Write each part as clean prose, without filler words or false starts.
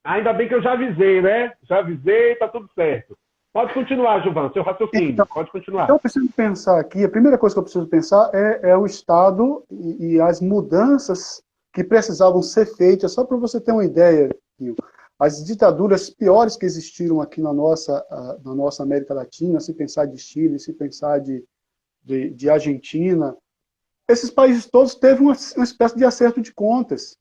Ainda bem que eu já avisei, né? Já avisei, tá tudo certo. Pode continuar, Gilvan, seu raciocínio. Então, Pode continuar. eu preciso pensar aqui, a primeira coisa que eu preciso pensar é o Estado e as mudanças que precisavam ser feitas, só para você ter uma ideia, Gil. As ditaduras piores que existiram aqui na nossa América Latina, se pensar de Chile, se pensar de Argentina, esses países todos teve uma espécie de acerto de contas,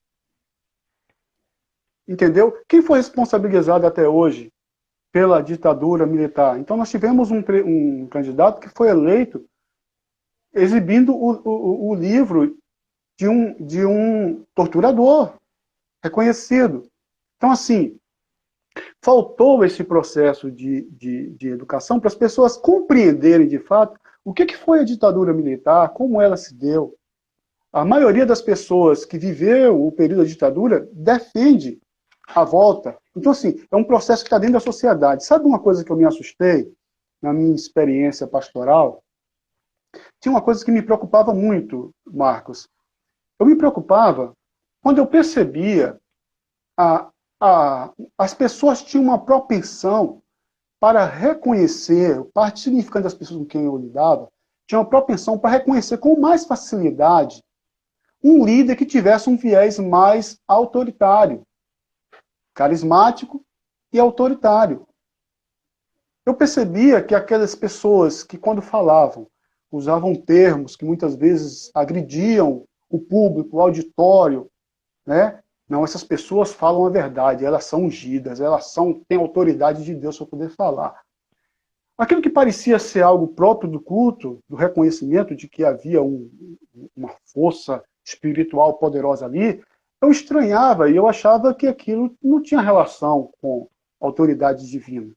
entendeu? Quem foi responsabilizado até hoje pela ditadura militar? Então nós tivemos um candidato que foi eleito exibindo o livro de um torturador reconhecido. Então, assim, faltou esse processo de educação para as pessoas compreenderem de fato o que foi a ditadura militar, como ela se deu. A maioria das pessoas que viveu o período da ditadura defende a volta. Então, assim, é um processo que está dentro da sociedade. Sabe uma coisa que eu me assustei na minha experiência pastoral? Tinha uma coisa que me preocupava muito, Marcos. Eu me preocupava quando eu percebia a, as pessoas tinham uma propensão para reconhecer, parte significante das pessoas com quem eu lidava, tinha uma propensão para reconhecer com mais facilidade um líder que tivesse um viés mais autoritário, carismático e autoritário. Eu percebia que aquelas pessoas que, quando falavam, usavam termos que muitas vezes agrediam o público, o auditório, né? Não, essas pessoas falam a verdade, elas são ungidas, têm autoridade de Deus para poder falar. Aquilo que parecia ser algo próprio do culto, do reconhecimento de que havia uma força espiritual poderosa ali, eu estranhava e eu achava que aquilo não tinha relação com autoridade divina.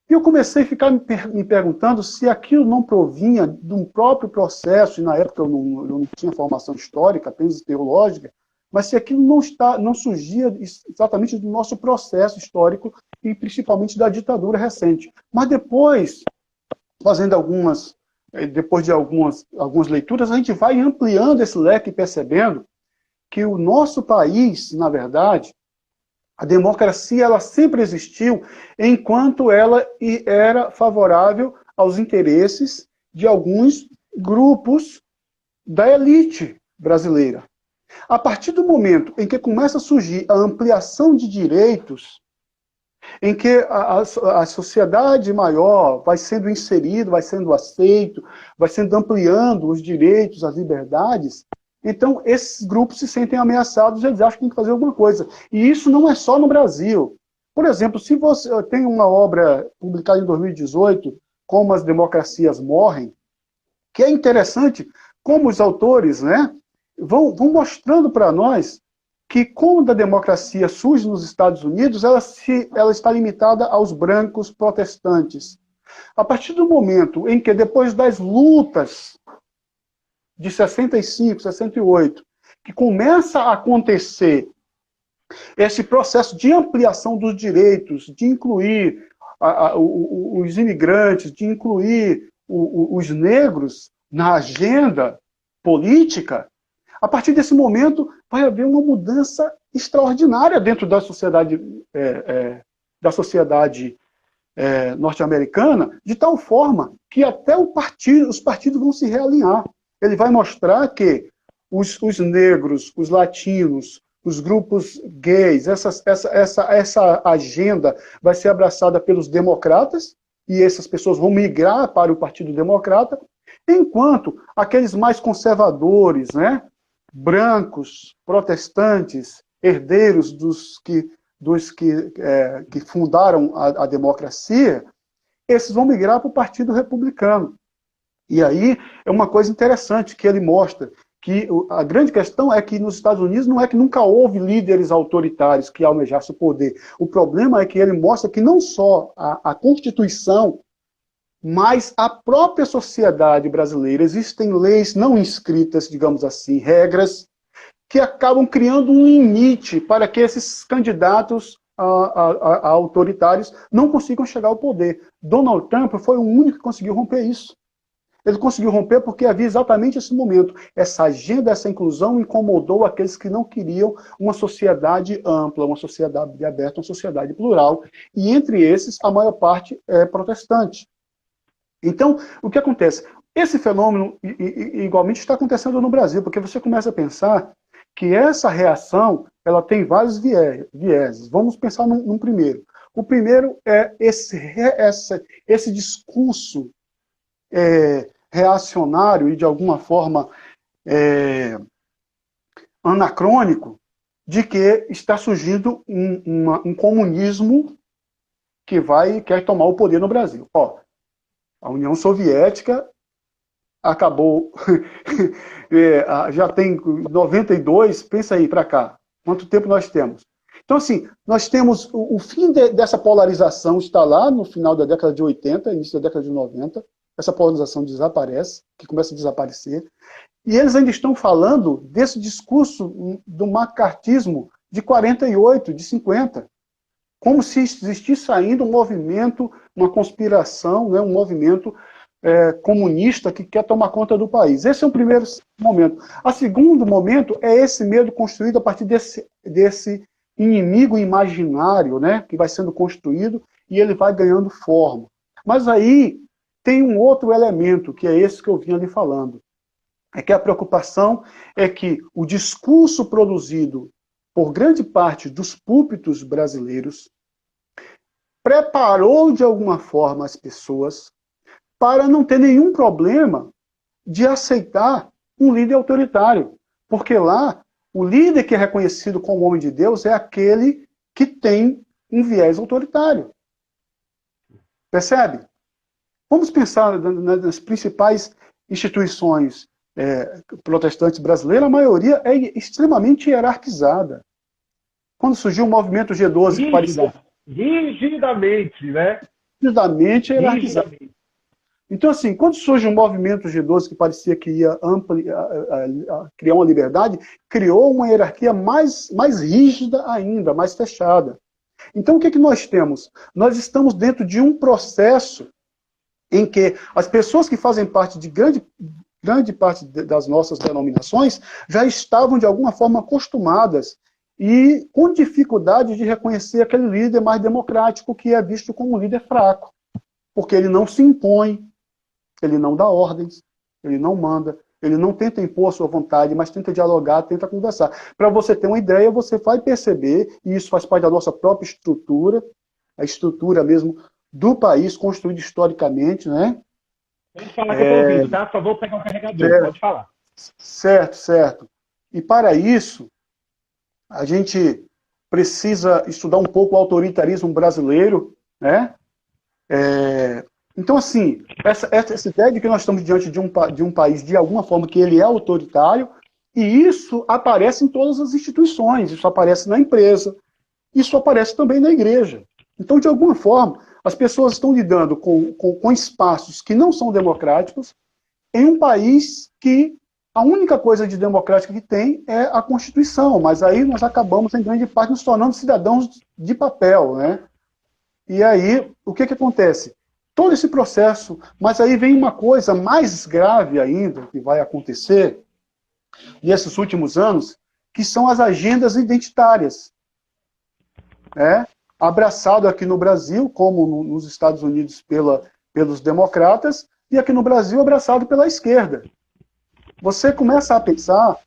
E eu comecei a ficar me perguntando se aquilo não provinha de um próprio processo, e na época eu não tinha formação histórica, apenas teológica, mas se aquilo não surgia exatamente do nosso processo histórico e principalmente da ditadura recente. Mas depois, depois de algumas leituras, a gente vai ampliando esse leque e percebendo que o nosso país, na verdade, a democracia ela sempre existiu enquanto ela era favorável aos interesses de alguns grupos da elite brasileira. A partir do momento em que começa a surgir a ampliação de direitos, em que a sociedade maior vai sendo inserida, vai sendo aceito, vai sendo ampliando os direitos, as liberdades, então esses grupos se sentem ameaçados e eles acham que tem que fazer alguma coisa. E isso não é só no Brasil. Por exemplo, se você tem uma obra publicada em 2018, Como as Democracias Morrem, que é interessante como os autores, né, vão mostrando para nós que quando a democracia surge nos Estados Unidos, ela está limitada aos brancos protestantes. A partir do momento em que, depois das lutas de 65, 68, que começa a acontecer esse processo de ampliação dos direitos, de incluir os imigrantes, de incluir os negros na agenda política, a partir desse momento vai haver uma mudança extraordinária dentro da sociedade norte-americana, de tal forma que até os partidos vão se realinhar. Ele vai mostrar que os negros, os latinos, os grupos gays, essa agenda vai ser abraçada pelos democratas, e essas pessoas vão migrar para o Partido Democrata, enquanto aqueles mais conservadores, né, brancos, protestantes, herdeiros que fundaram a democracia, esses vão migrar para o Partido Republicano. E aí é uma coisa interessante que ele mostra, que a grande questão é que nos Estados Unidos não é que nunca houve líderes autoritários que almejassem o poder. O problema é que ele mostra que não só a Constituição, mas a própria sociedade brasileira, existem leis não inscritas, digamos assim, regras, que acabam criando um limite para que esses candidatos a autoritários não consigam chegar ao poder. Donald Trump foi o único que conseguiu romper isso. Ele conseguiu romper porque havia exatamente esse momento. Essa agenda, essa inclusão incomodou aqueles que não queriam uma sociedade ampla, uma sociedade aberta, uma sociedade plural. E entre esses, a maior parte é protestante. Então, o que acontece? Esse fenômeno igualmente está acontecendo no Brasil, porque você começa a pensar que essa reação ela tem vários vieses. Vamos pensar num primeiro. O primeiro é esse discurso reacionário e, de alguma forma, anacrônico, de que está surgindo um comunismo que quer tomar o poder no Brasil. Ó, a União Soviética acabou, já tem 92, pensa aí para cá, quanto tempo nós temos? Então, assim, nós temos o fim dessa polarização está lá no final da década de 80, início da década de 90, essa polarização desaparece, que começa a desaparecer, e eles ainda estão falando desse discurso do macartismo de 48, de 50, como se existisse ainda um movimento, uma conspiração, né, um movimento comunista que quer tomar conta do país. Esse é o primeiro momento. O segundo momento é esse medo construído a partir desse inimigo imaginário, né, que vai sendo construído e ele vai ganhando forma. Mas aí tem um outro elemento, que é esse que eu vinha lhe falando. É que a preocupação é que o discurso produzido por grande parte dos púlpitos brasileiros preparou de alguma forma as pessoas para não ter nenhum problema de aceitar um líder autoritário. Porque lá, o líder que é reconhecido como homem de Deus é aquele que tem um viés autoritário. Percebe? Vamos pensar nas principais instituições protestantes brasileiras, a maioria é extremamente hierarquizada. Quando surgiu o movimento G12, que parecia... Rigidamente, né? Rigidamente hierarquizado. Então, assim, quando surge um movimento G12 que parecia que ia criar uma liberdade, criou uma hierarquia mais rígida ainda, mais fechada. Então, o que nós temos? Nós estamos dentro de um processo em que as pessoas que fazem parte de grande parte das nossas denominações já estavam, de alguma forma, acostumadas e com dificuldade de reconhecer aquele líder mais democrático que é visto como um líder fraco. Porque ele não se impõe, ele não dá ordens, ele não manda, ele não tenta impor a sua vontade, mas tenta dialogar, tenta conversar. Para você ter uma ideia, você vai perceber, e isso faz parte da nossa própria estrutura, a estrutura mesmo do país, construída historicamente, né? Pode falar que eu estou ouvindo, tá? Só vou pegar o carregador, pode falar. Certo. E para isso, a gente precisa estudar um pouco o autoritarismo brasileiro, né? Então, assim, essa ideia de que nós estamos diante de um país, de alguma forma, que ele é autoritário, e isso aparece em todas as instituições, isso aparece na empresa, isso aparece também na igreja. Então, de alguma forma, as pessoas estão lidando com espaços que não são democráticos em um país que a única coisa de democrática que tem é a Constituição, mas aí nós acabamos, em grande parte, nos tornando cidadãos de papel, né? E aí, o que acontece? Todo esse processo, mas aí vem uma coisa mais grave ainda, que vai acontecer nesses últimos anos, que são as agendas identitárias. Abraçado aqui no Brasil, como nos Estados Unidos pelos democratas, e aqui no Brasil abraçado pela esquerda. Você começa a pensar,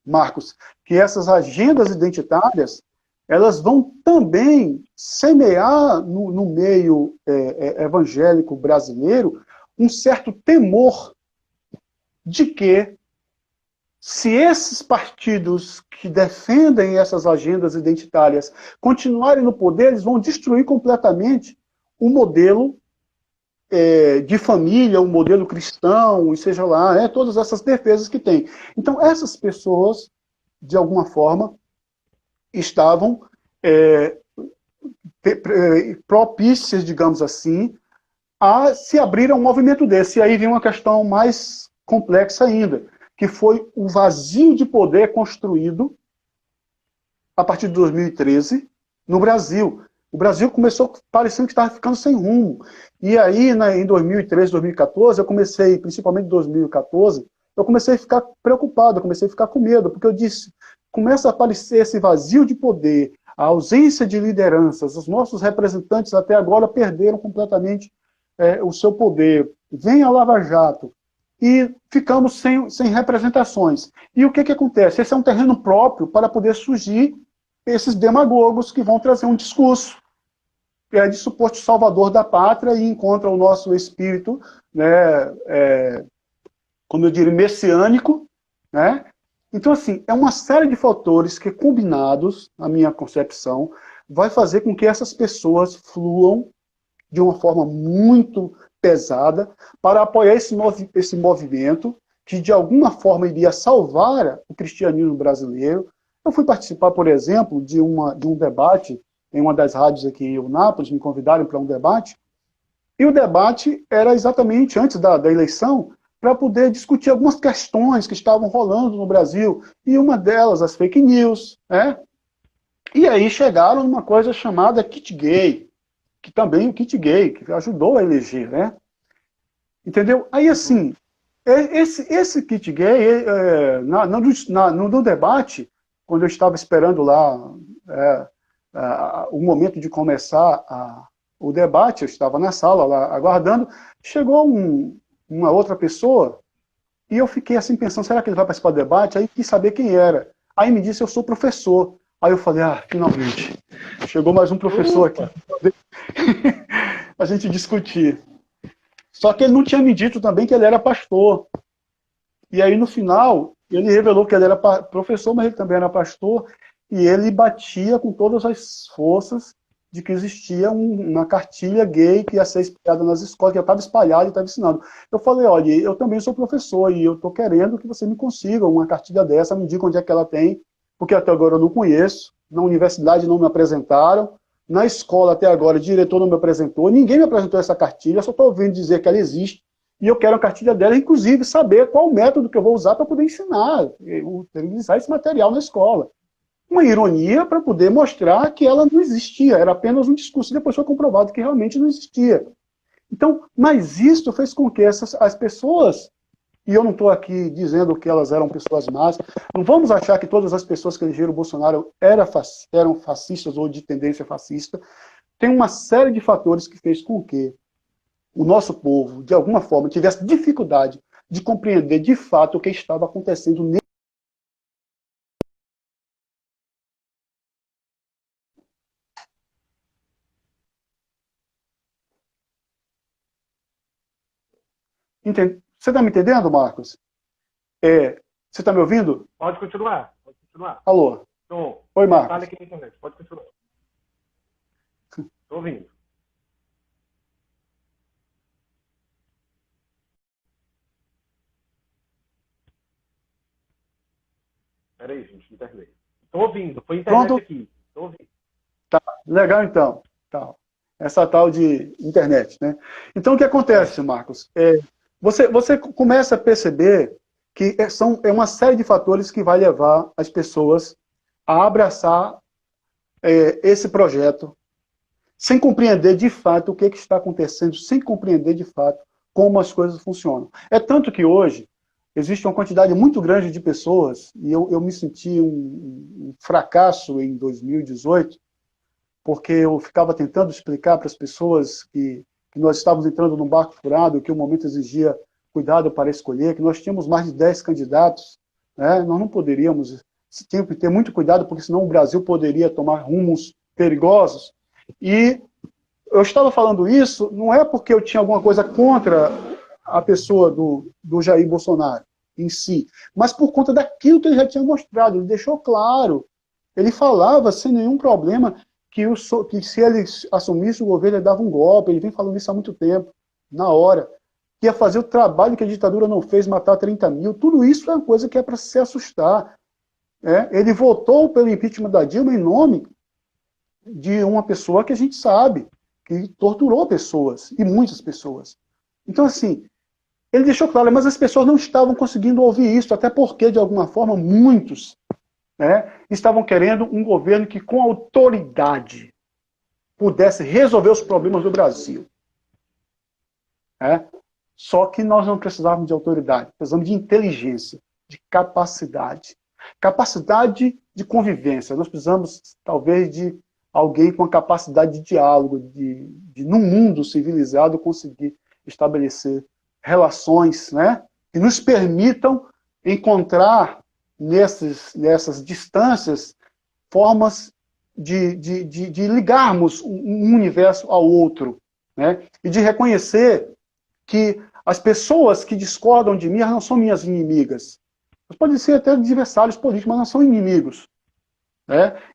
Marcos, que essas agendas identitárias elas vão também semear no meio evangélico brasileiro um certo temor de que, se esses partidos que defendem essas agendas identitárias continuarem no poder, eles vão destruir completamente o modelo de família, o modelo cristão, e seja lá, todas essas defesas que tem. Então, essas pessoas, de alguma forma, estavam propícias, digamos assim, a se abrir a um movimento desse. E aí vem uma questão mais complexa ainda, que foi o vazio de poder construído a partir de 2013 no Brasil. O Brasil começou parecendo que estava ficando sem rumo. E aí, em 2013, 2014, eu comecei, principalmente em 2014, eu comecei a ficar preocupado, eu comecei a ficar com medo, porque eu disse, começa a aparecer esse vazio de poder, a ausência de lideranças, os nossos representantes até agora perderam completamente o seu poder. Vem a Lava Jato e ficamos sem representações. E o que acontece? Esse é um terreno próprio para poder surgir esses demagogos que vão trazer um discurso de suposto salvador da pátria e encontra o nosso espírito, né, como eu diria, messiânico, né? Então, assim, é uma série de fatores que, combinados, na minha concepção, vai fazer com que essas pessoas fluam de uma forma muito pesada para apoiar esse movimento que, de alguma forma, iria salvar o cristianismo brasileiro. Eu fui participar, por exemplo, de um debate em uma das rádios aqui em Nápoles, me convidaram para um debate, e o debate era exatamente antes da eleição, para poder discutir algumas questões que estavam rolando no Brasil, e uma delas, as fake news, né? E aí chegaram numa coisa chamada kit gay, que também o kit gay, que ajudou a eleger, né? Entendeu? Aí, assim, esse kit gay, no debate, quando eu estava esperando lá o momento de começar o debate, eu estava na sala lá aguardando, chegou uma outra pessoa, e eu fiquei assim pensando, será que ele vai participar do debate? Aí quis saber quem era. Aí me disse, eu sou professor. Aí eu falei, finalmente, chegou mais um professor aqui a gente discutir. Só que ele não tinha me dito também que ele era pastor. E aí no final, ele revelou que ele era professor, mas ele também era pastor, e ele batia com todas as forças de que existia uma cartilha gay que ia ser espalhada nas escolas, que já estava espalhada e estava ensinando. Eu falei, olha, eu também sou professor e eu estou querendo que você me consiga uma cartilha dessa, me diga onde é que ela tem, porque até agora eu não conheço, na universidade não me apresentaram, na escola até agora o diretor não me apresentou, ninguém me apresentou essa cartilha, só estou ouvindo dizer que ela existe, e eu quero a cartilha dela, inclusive saber qual o método que eu vou usar para poder ensinar, utilizar esse material na escola. Uma ironia para poder mostrar que ela não existia, era apenas um discurso, e depois foi comprovado que realmente não existia. Então, mas isso fez com que as pessoas, e eu não estou aqui dizendo que elas eram pessoas más, não vamos achar que todas as pessoas que elegeram o Bolsonaro eram fascistas ou de tendência fascista. Tem uma série de fatores que fez com que o nosso povo, de alguma forma, tivesse dificuldade de compreender de fato o que estava acontecendo nele. Você está me entendendo, Marcos? Você está me ouvindo? Pode continuar. Alô? Oi, Marcos. Fala aqui na internet. Pode continuar. Estou ouvindo. Peraí, gente, internet. Estou ouvindo. Foi internet. Pronto? Aqui. Estou ouvindo. Tá, legal então. Tá. Essa tal de internet, né? Então, o que acontece, Marcos? Você começa a perceber que é uma série de fatores que vai levar as pessoas a abraçar esse projeto, sem compreender de fato o que está acontecendo, sem compreender de fato como as coisas funcionam. É tanto que hoje existe uma quantidade muito grande de pessoas, e eu me senti um fracasso em 2018, porque eu ficava tentando explicar para as pessoas que nós estávamos entrando num barco furado, que o momento exigia cuidado para escolher, que nós tínhamos mais de 10 candidatos, né? Nós não poderíamos, tinha que ter muito cuidado, porque senão o Brasil poderia tomar rumos perigosos. E eu estava falando isso, não é porque eu tinha alguma coisa contra a pessoa do Jair Bolsonaro em si, mas por conta daquilo que ele já tinha mostrado. Ele deixou claro, ele falava sem nenhum problema que se ele assumisse o governo, ele dava um golpe. Ele vem falando isso há muito tempo, na hora. Que ia fazer o trabalho que a ditadura não fez, matar 30 mil. Tudo isso é uma coisa que é para se assustar. Ele votou pelo impeachment da Dilma em nome de uma pessoa que a gente sabe, que torturou pessoas, e muitas pessoas. Então, assim, ele deixou claro, mas as pessoas não estavam conseguindo ouvir isso, até porque, de alguma forma, muitos estavam querendo um governo que, com autoridade, pudesse resolver os problemas do Brasil. Só que nós não precisávamos de autoridade, precisamos de inteligência, de capacidade. Capacidade de convivência. Nós precisamos, talvez, de alguém com a capacidade de diálogo, de num mundo civilizado, conseguir estabelecer relações, que nos permitam encontrar nessas distâncias formas de ligarmos um universo ao outro, e de reconhecer que as pessoas que discordam de mim não são minhas inimigas. Elas podem ser até adversários políticos, mas não são inimigos.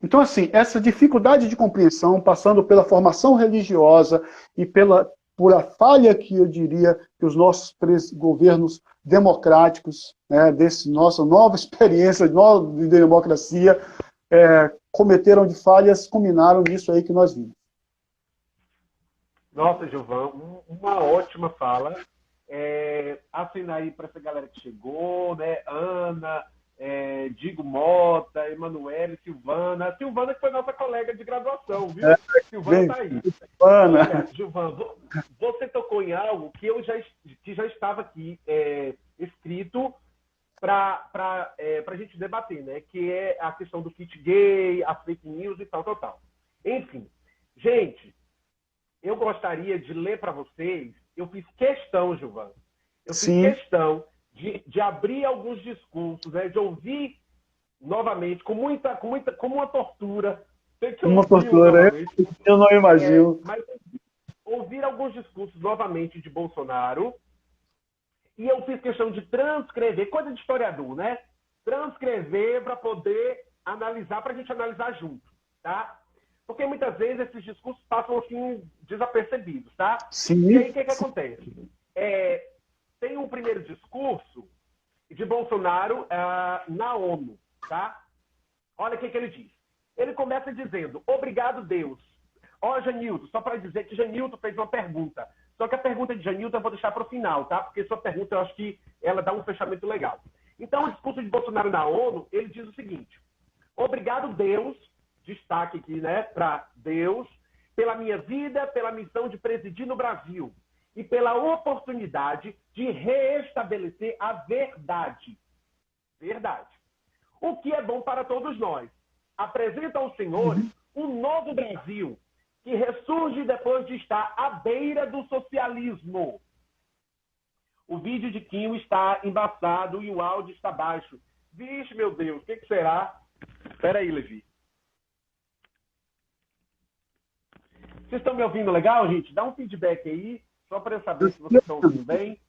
Então, assim, essa dificuldade de compreensão, passando pela formação religiosa e por a falha que eu diria que os nossos governos democráticos, dessa nossa nova experiência de democracia, cometeram de falhas, culminaram nisso aí que nós vimos. Nossa, Gilvan, uma ótima fala. Assina aí para essa galera que chegou, Ana, Digo Mota, Emanuele, Silvana. Silvana que foi nossa colega de graduação, viu? Silvana está aí. Olha, Gilvan, você tocou em algo que já estava aqui escrito para a gente debater, que é a questão do kit gay, a fake news e tal. Enfim, gente, eu gostaria de ler para vocês, eu fiz questão, Gilvan, fiz questão de abrir alguns discursos, de ouvir novamente, como uma tortura. Uma tortura, eu não imagino. Mas ouvir alguns discursos novamente de Bolsonaro, e eu fiz questão de transcrever, coisa de historiador, transcrever para poder analisar, para a gente analisar junto, tá? Porque muitas vezes esses discursos passam assim desapercebidos, tá? Sim. E aí o que acontece? Tem um primeiro discurso de Bolsonaro na ONU, tá? Olha o que ele diz. Ele começa dizendo, obrigado, Deus. Janilton, só para dizer que Janilton fez uma pergunta. Só que a pergunta de Janilton eu vou deixar para o final, tá? Porque sua pergunta eu acho que ela dá um fechamento legal. Então, o discurso de Bolsonaro na ONU, ele diz o seguinte, obrigado, Deus, destaque aqui, para Deus, pela minha vida, pela missão de presidir no Brasil e pela oportunidade de reestabelecer a verdade. Verdade. O que é bom para todos nós. Apresenta aos senhores um novo Brasil que ressurge depois de estar à beira do socialismo. O vídeo de Quinho está embaçado e o áudio está baixo. Vixe, meu Deus, o que será? Espera aí, Levi. Vocês estão me ouvindo legal, gente? Dá um feedback aí, só para eu saber se vocês estão ouvindo bem.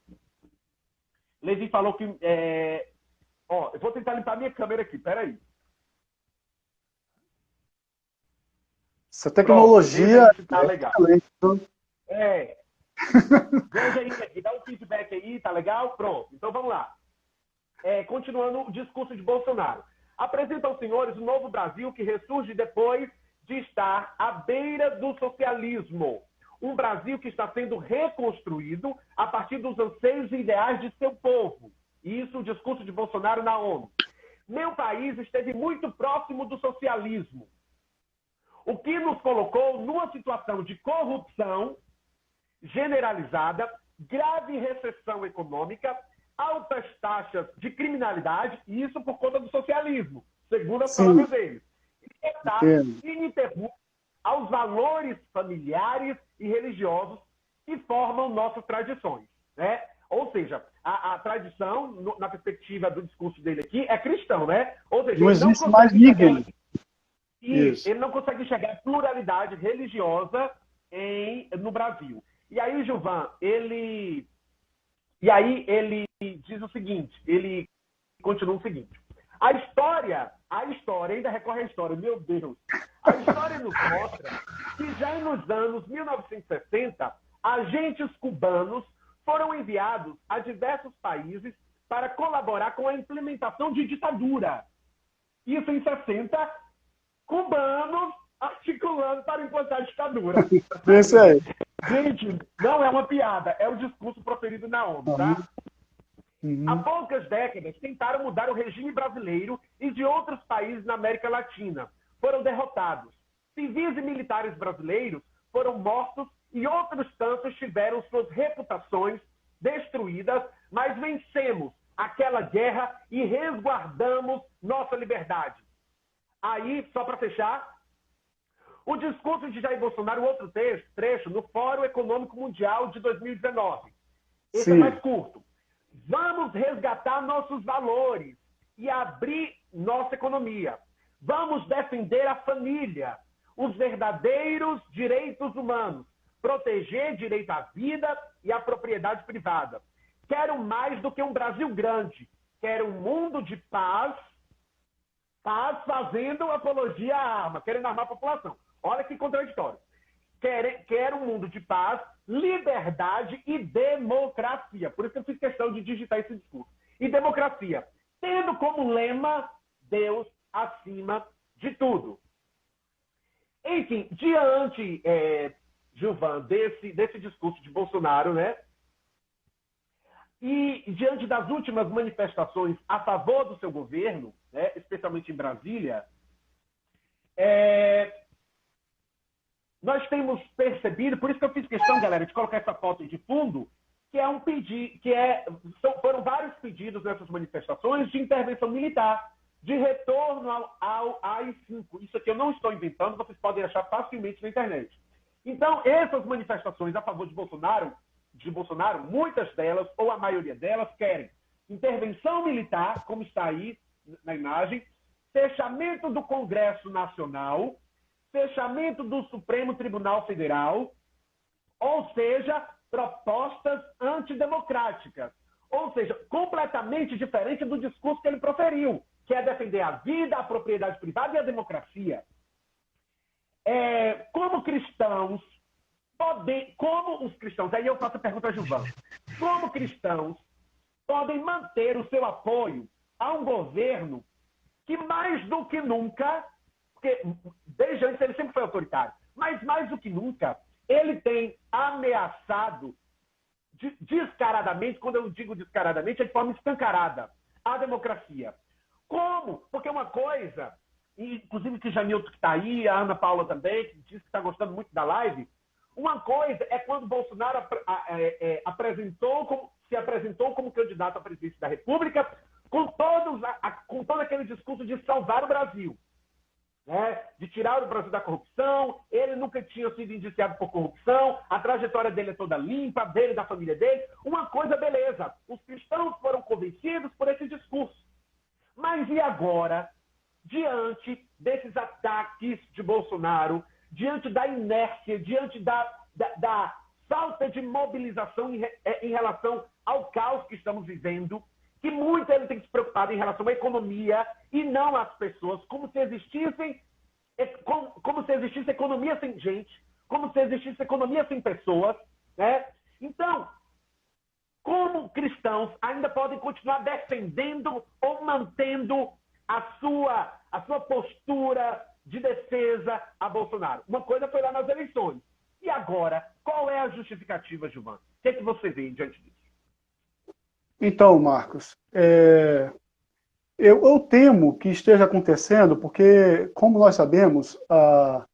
Levi falou que... eu vou tentar limpar minha câmera aqui, peraí. Essa tecnologia... Pronto, tá legal. Veja aí, aqui, dá um feedback aí, tá legal? Pronto, então vamos lá. Continuando o discurso de Bolsonaro. Apresenta aos senhores o novo Brasil que ressurge depois de estar à beira do socialismo. Um Brasil que está sendo reconstruído a partir dos anseios e ideais de seu povo. Isso o discurso de Bolsonaro na ONU. Meu país esteve muito próximo do socialismo, o que nos colocou numa situação de corrupção generalizada, grave recessão econômica, altas taxas de criminalidade, e isso por conta do socialismo, segundo as palavras deles. E está ininterrupto aos valores familiares e religiosos que formam nossas tradições. Ou seja, a tradição, na perspectiva do discurso dele aqui, é cristão, Ou seja, não existe mais ninguém. Ele não consegue enxergar pluralidade religiosa no Brasil. E aí, Gilvan, ele diz o seguinte, ele continua o seguinte, a história ainda recorre à história, meu Deus, a história nos mostra que já nos anos 1960, agentes cubanos foram enviados a diversos países para colaborar com a implementação de ditadura. Isso em 60, cubanos articulando para implantar a ditadura. Isso aí. Gente, não é uma piada, é o discurso proferido na ONU, tá? Há poucas décadas tentaram mudar o regime brasileiro e de outros países na América Latina. Foram derrotados. Civis e militares brasileiros foram mortos e outros tantos tiveram suas reputações destruídas, mas vencemos aquela guerra e resguardamos nossa liberdade. Aí, só para fechar, o discurso de Jair Bolsonaro, outro trecho, no Fórum Econômico Mundial de 2019. Esse Sim. é mais curto. Vamos resgatar nossos valores e abrir nossa economia. Vamos defender a família, os verdadeiros direitos humanos, proteger direito à vida e à propriedade privada. Quero mais do que um Brasil grande. Quero um mundo de paz fazendo apologia à arma, querendo armar a população. Olha que contraditório. Quero um mundo de paz, liberdade e democracia. Por isso que eu fiz questão de digitar esse discurso. E democracia, tendo como lema Deus acima de tudo. Enfim, diante, Gilvan, desse discurso de Bolsonaro, né? E diante das últimas manifestações a favor do seu governo, né, especialmente em Brasília, nós temos percebido, por isso que eu fiz questão, galera, de colocar essa foto de fundo, que é um pedido, foram vários pedidos nessas manifestações de intervenção militar, de retorno ao AI-5. Isso aqui eu não estou inventando, vocês podem achar facilmente na internet. Então, essas manifestações a favor de Bolsonaro, muitas delas, ou a maioria delas, querem intervenção militar, como está aí na imagem, fechamento do Congresso Nacional, fechamento do Supremo Tribunal Federal, ou seja, propostas antidemocráticas. Ou seja, completamente diferente do discurso que ele proferiu, que é defender a vida, a propriedade privada e a democracia. Como cristãos, aí eu faço a pergunta a Gilvan, como cristãos podem manter o seu apoio a um governo que mais do que nunca, porque desde antes ele sempre foi autoritário, mas mais do que nunca, ele tem ameaçado descaradamente, quando eu digo descaradamente, é de forma escancarada, a democracia. Como? Porque uma coisa, inclusive que Jamilton que está aí, a Ana Paula também, que disse que está gostando muito da live, uma coisa é quando Bolsonaro se apresentou como candidato à presidência da República, com todo aquele discurso de salvar o Brasil, né? De tirar o Brasil da corrupção. Ele nunca tinha sido indiciado por corrupção, a trajetória dele é toda limpa, dele e da família dele. Uma coisa, beleza, os cristãos foram convencidos por esse discurso. Mas e agora, diante desses ataques de Bolsonaro, diante da inércia, diante da falta de mobilização em relação ao caos que estamos vivendo, que muito ele tem que se preocupar em relação à economia e não às pessoas, como se existisse economia sem gente, como se existisse economia sem pessoas, né? Então, como cristãos ainda podem continuar defendendo ou mantendo a sua postura de defesa a Bolsonaro? Uma coisa foi lá nas eleições. E agora, qual é a justificativa, Gilvan? O que é que você vê diante disso? Então, Marcos, eu temo que esteja acontecendo porque, como nós sabemos, a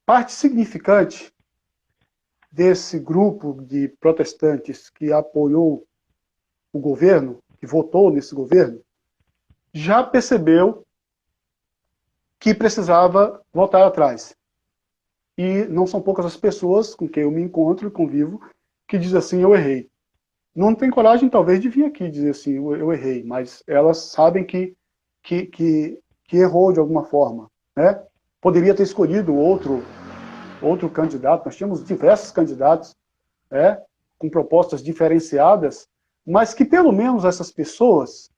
parte significante desse grupo de protestantes que apoiou o governo, que votou nesse governo, já percebeu que precisava voltar atrás. E não são poucas as pessoas com quem eu me encontro e convivo que dizem assim, eu errei. Não tem coragem, talvez, de vir aqui dizer assim, eu errei, mas elas sabem que errou de alguma forma, né? Poderia ter escolhido outro candidato, nós tínhamos diversos candidatos, né, com propostas diferenciadas, mas que pelo menos essas pessoas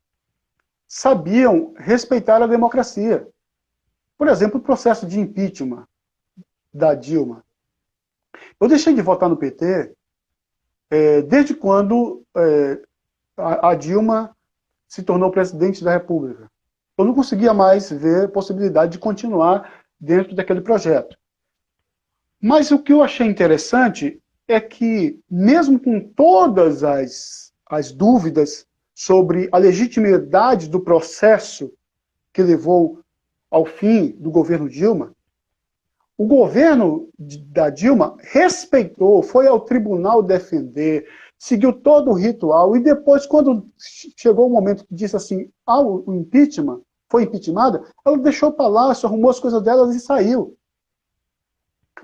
sabiam respeitar a democracia. Por exemplo, o processo de impeachment da Dilma. Eu deixei de votar no PT desde quando a Dilma se tornou presidente da República. Eu não conseguia mais ver possibilidade de continuar dentro daquele projeto. Mas o que eu achei interessante é que, mesmo com todas as dúvidas sobre a legitimidade do processo que levou ao fim do governo Dilma, O governo da Dilma respeitou, foi ao tribunal defender, seguiu todo o ritual, e depois, quando chegou o momento que disse assim, o impeachment, foi impeachmentada, ela deixou o palácio, arrumou as coisas delas e saiu.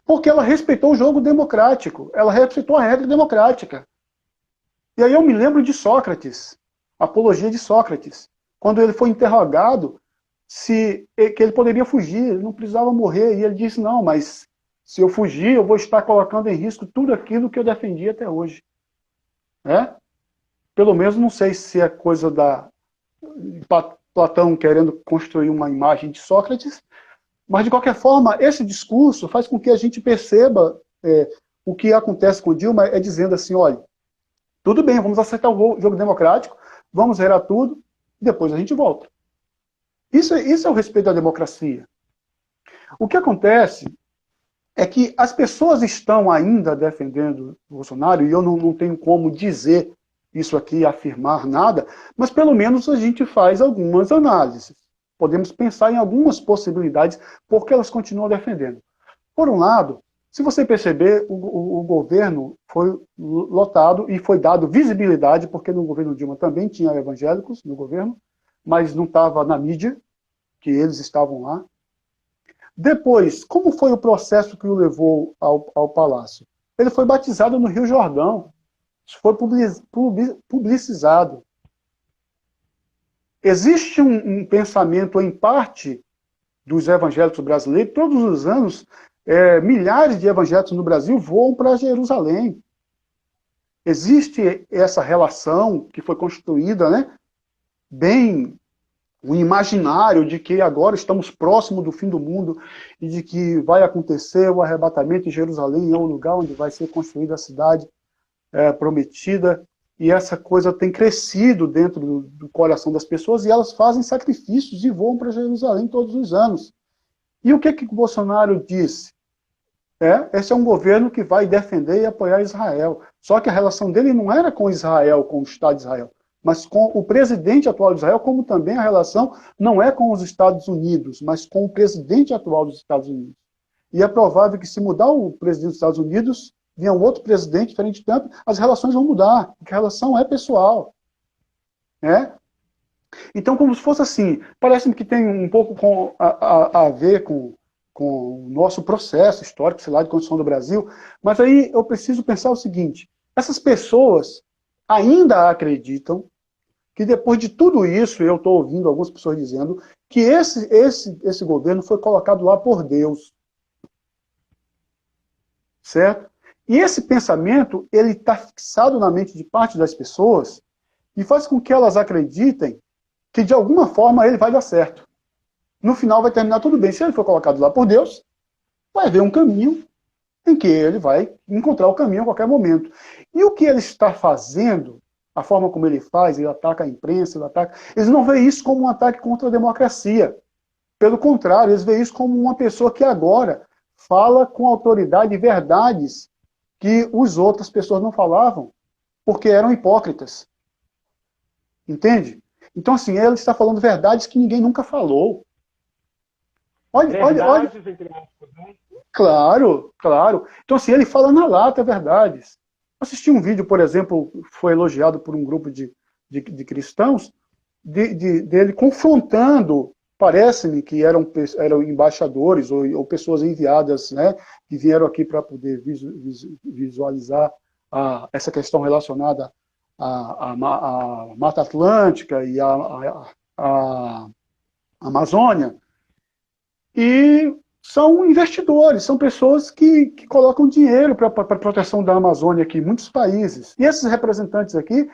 Porque ela respeitou o jogo democrático, ela respeitou a regra democrática. E aí eu me lembro de Sócrates, Apologia de Sócrates, quando ele foi interrogado que ele poderia fugir, ele não precisava morrer, e ele disse, não, mas se eu fugir, eu vou estar colocando em risco tudo aquilo que eu defendi até hoje. Pelo menos não sei se é coisa da Platão querendo construir uma imagem de Sócrates, mas de qualquer forma, esse discurso faz com que a gente perceba o que acontece com Dilma é dizendo assim, olha, tudo bem, vamos aceitar o jogo democrático, vamos zerar tudo, e depois a gente volta. Isso é o respeito à democracia. O que acontece é que as pessoas estão ainda defendendo o Bolsonaro, e eu não tenho como dizer isso aqui, afirmar nada, mas pelo menos a gente faz algumas análises. Podemos pensar em algumas possibilidades, porque elas continuam defendendo. Por um lado, se você perceber, o governo foi lotado e foi dado visibilidade, porque no governo Dilma também tinha evangélicos no governo, mas não estava na mídia, que eles estavam lá. Depois, como foi o processo que o levou ao palácio? Ele foi batizado no Rio Jordão. Isso foi publicizado. Existe um pensamento, em parte, dos evangélicos brasileiros. Todos os anos, milhares de evangélicos no Brasil voam para Jerusalém. Existe essa relação que foi construída, né, bem o imaginário de que agora estamos próximo do fim do mundo e de que vai acontecer o arrebatamento em Jerusalém, é o lugar onde vai ser construída a cidade prometida, e essa coisa tem crescido dentro do coração das pessoas, e elas fazem sacrifícios e voam para Jerusalém todos os anos. E o que o Bolsonaro disse? Esse é um governo que vai defender e apoiar Israel. Só que a relação dele não era com Israel, com o Estado de Israel, mas com o presidente atual de Israel, como também a relação não é com os Estados Unidos, mas com o presidente atual dos Estados Unidos. E é provável que se mudar o presidente dos Estados Unidos, vinha um outro presidente diferente de Trump, as relações vão mudar, porque a relação é pessoal. Então, como se fosse assim, parece-me que tem um pouco a ver com o nosso processo histórico, sei lá, de construção do Brasil, mas aí eu preciso pensar o seguinte, essas pessoas ainda acreditam que depois de tudo isso, eu estou ouvindo algumas pessoas dizendo que esse governo foi colocado lá por Deus. Certo? E esse pensamento, ele está fixado na mente de parte das pessoas e faz com que elas acreditem que, de alguma forma, ele vai dar certo. No final vai terminar tudo bem. Se ele for colocado lá por Deus, vai haver um caminho em que ele vai encontrar o caminho a qualquer momento. E o que ele está fazendo, a forma como ele faz, ele ataca a imprensa, eles não veem isso como um ataque contra a democracia. Pelo contrário, eles veem isso como uma pessoa que agora fala com autoridade verdades que as outras pessoas não falavam, porque eram hipócritas. Entende? Então, assim, ele está falando verdades que ninguém nunca falou. Olha. Entre aspas, né? Claro. Então, assim, ele fala na lata verdades. Assisti um vídeo, por exemplo, foi elogiado por um grupo de cristãos, dele confrontando, parece-me que eram embaixadores ou pessoas enviadas, né, que vieram aqui para poder visualizar essa questão relacionada à Mata Atlântica e à Amazônia. E são investidores, são pessoas que colocam dinheiro para a proteção da Amazônia aqui, em muitos países. E esses representantes aqui,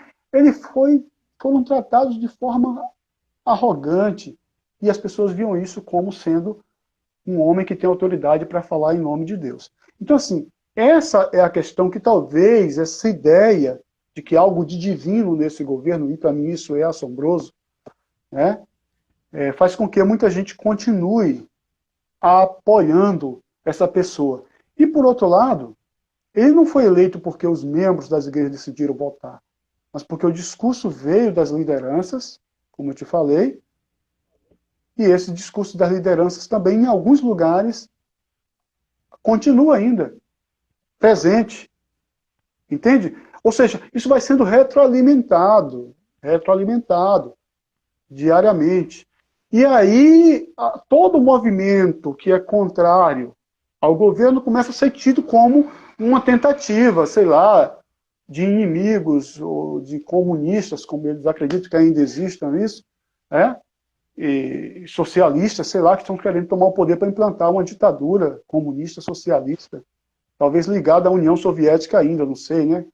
foram tratados de forma arrogante, e as pessoas viam isso como sendo um homem que tem autoridade para falar em nome de Deus. Então, assim, essa é a questão que talvez essa ideia de que algo de divino nesse governo, e para mim isso é assombroso, né, faz com que muita gente continue apoiando essa pessoa. E, por outro lado, ele não foi eleito porque os membros das igrejas decidiram votar, mas porque o discurso veio das lideranças, como eu te falei, e esse discurso das lideranças também, em alguns lugares, continua ainda presente. Entende? Ou seja, isso vai sendo retroalimentado diariamente. E aí, todo movimento que é contrário ao governo começa a ser tido como uma tentativa, sei lá, de inimigos ou de comunistas, como eles acreditam que ainda existam isso, né? E socialistas, sei lá, que estão querendo tomar o poder para implantar uma ditadura comunista, socialista, talvez ligada à União Soviética ainda, não sei, né?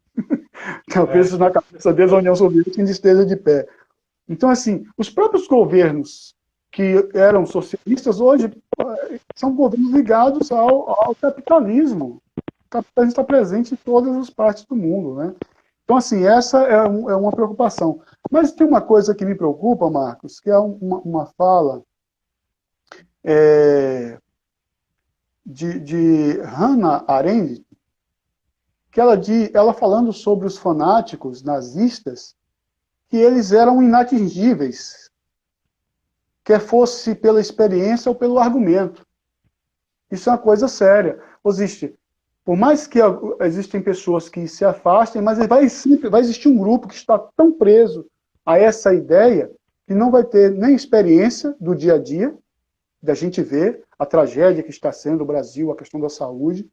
Talvez na cabeça deles a União Soviética ainda esteja de pé. Então, assim, os próprios governos que eram socialistas hoje são governos ligados ao capitalismo. O capitalismo está presente em todas as partes do mundo, né? Então, assim, essa é uma preocupação. Mas tem uma coisa que me preocupa, Marcos, que é uma fala de Hannah Arendt, que ela falando sobre os fanáticos nazistas, que eles eram inatingíveis, quer fosse pela experiência ou pelo argumento. Isso é uma coisa séria. Por mais que existem pessoas que se afastem, mas sempre vai existir um grupo que está tão preso a essa ideia que não vai ter nem experiência do dia a dia, da gente ver a tragédia que está sendo o Brasil, a questão da saúde,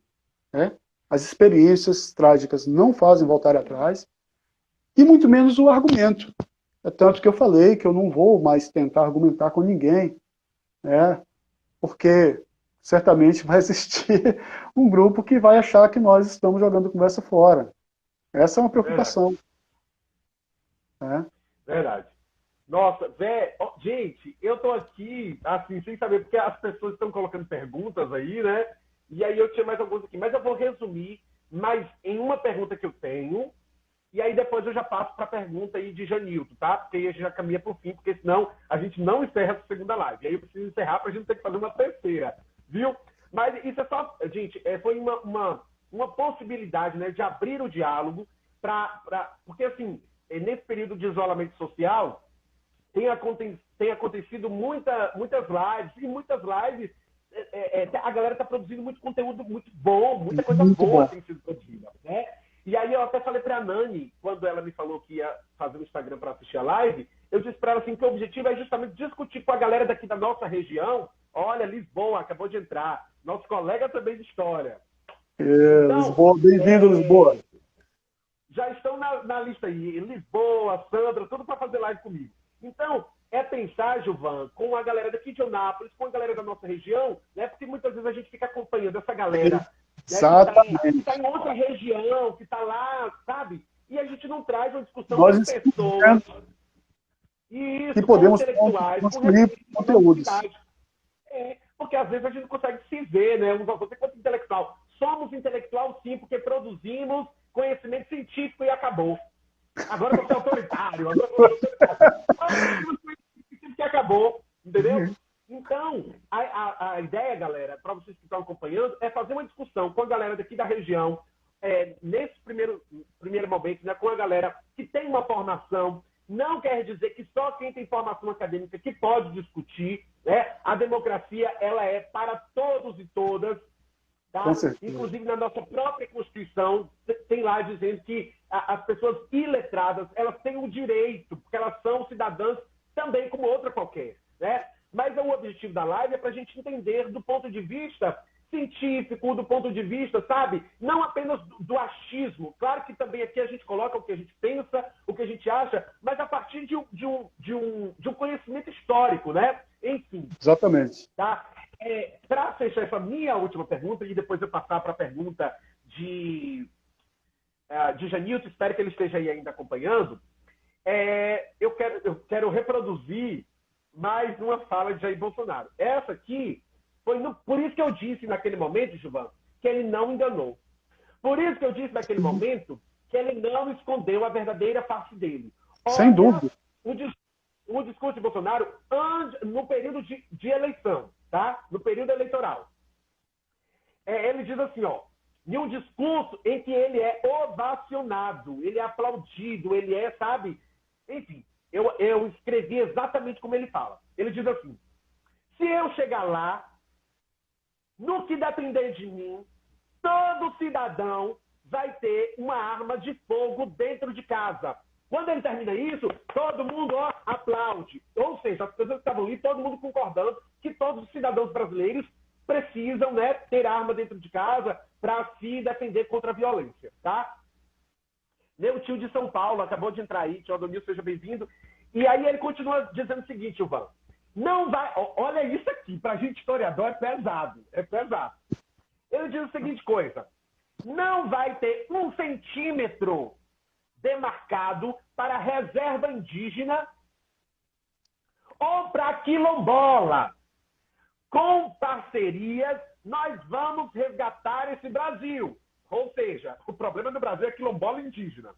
né? As experiências trágicas não fazem voltar atrás, e muito menos o argumento. É tanto que eu falei que eu não vou mais tentar argumentar com ninguém, né? Porque certamente vai existir um grupo que vai achar que nós estamos jogando conversa fora. Essa é uma preocupação. Verdade. Verdade. Nossa, gente, eu tô aqui, assim, sem saber, porque as pessoas estão colocando perguntas aí, né? E aí eu tinha mais algumas aqui, mas eu vou resumir mais em uma pergunta que eu tenho, e aí depois eu já passo para a pergunta aí de Janilton, tá? Porque aí a gente já caminha para o fim, porque senão a gente não encerra essa segunda live. E aí eu preciso encerrar para a gente ter que fazer uma terceira, viu? Mas isso é só, gente, foi uma possibilidade, né, de abrir o diálogo porque, assim, nesse período de isolamento social, tem acontecido muitas lives, e muitas lives a galera está produzindo muito conteúdo muito bom, muita coisa Muito boa bom. tem sido produzida, né? E aí eu até falei para a Nani, quando ela me falou que ia fazer o Instagram para assistir a live, eu disse para ela assim, que o objetivo é justamente discutir com a galera daqui da nossa região. Olha, Lisboa, acabou de entrar, nosso colega também de história. Então, Lisboa, bem-vindo, Lisboa. Já estão na lista aí, Lisboa, Sandra, tudo para fazer live comigo. Então, é pensar, Gilvan, com a galera daqui de Eunápolis, com a galera da nossa região, né? Porque muitas vezes a gente fica acompanhando essa galera, né, que está em outra região, que está lá, sabe? E a gente não traz uma discussão com pessoas. Isso, que podemos intelectuais, construir conteúdos. Porque às vezes a gente não consegue se ver, né? Você quanto intelectual. Somos intelectual, sim, porque produzimos conhecimento científico e acabou. Agora você é autoritário, agora você é autoritário. Que acabou, entendeu? Então, a ideia, galera, para vocês que estão acompanhando, é fazer uma discussão com a galera daqui da região, nesse primeiro momento, né, com a galera que tem uma formação. Não quer dizer que só quem tem formação acadêmica que pode discutir, né? A democracia, ela é para todos e todas, tá? Inclusive na nossa própria Constituição tem lá dizendo que as pessoas iletradas, elas têm o direito, porque elas são cidadãs também como outra qualquer, né? Mas o objetivo da live é para a gente entender do ponto de vista científico, do ponto de vista, sabe? Não apenas do achismo. Claro que também aqui a gente coloca o que a gente pensa, o que a gente acha, mas a partir de um conhecimento histórico, né? Enfim. Exatamente. Tá? Para fechar essa minha última pergunta, e depois eu passar para a pergunta de Janilton, espero que ele esteja aí ainda acompanhando, eu quero reproduzir mais uma fala de Jair Bolsonaro. Essa aqui por isso que eu disse naquele momento, Gilvan, que ele não enganou. Por isso que eu disse naquele momento que ele não escondeu a verdadeira face dele. Sem dúvida. O discurso de Bolsonaro no período de eleição, tá? No período eleitoral. Ele diz assim, em um discurso em que ele é ovacionado, ele é aplaudido, ele é, sabe? Enfim, eu escrevi exatamente como ele fala. Ele diz assim, se eu chegar lá no que depender de mim, todo cidadão vai ter uma arma de fogo dentro de casa. Quando ele termina isso, todo mundo aplaude. Ou seja, as pessoas que estavam ali, todo mundo concordando que todos os cidadãos brasileiros precisam, né, ter arma dentro de casa para se defender contra a violência, tá? Meu tio de São Paulo acabou de entrar aí, tio Adonil, seja bem-vindo. E aí ele continua dizendo o seguinte, Ivan, não vai... Olha isso aqui, para a gente historiador é pesado, Ele diz a seguinte coisa, não vai ter 1 centímetro demarcado para reserva indígena ou para quilombola. Com parcerias, nós vamos resgatar esse Brasil. Ou seja, o problema do Brasil é quilombola indígena.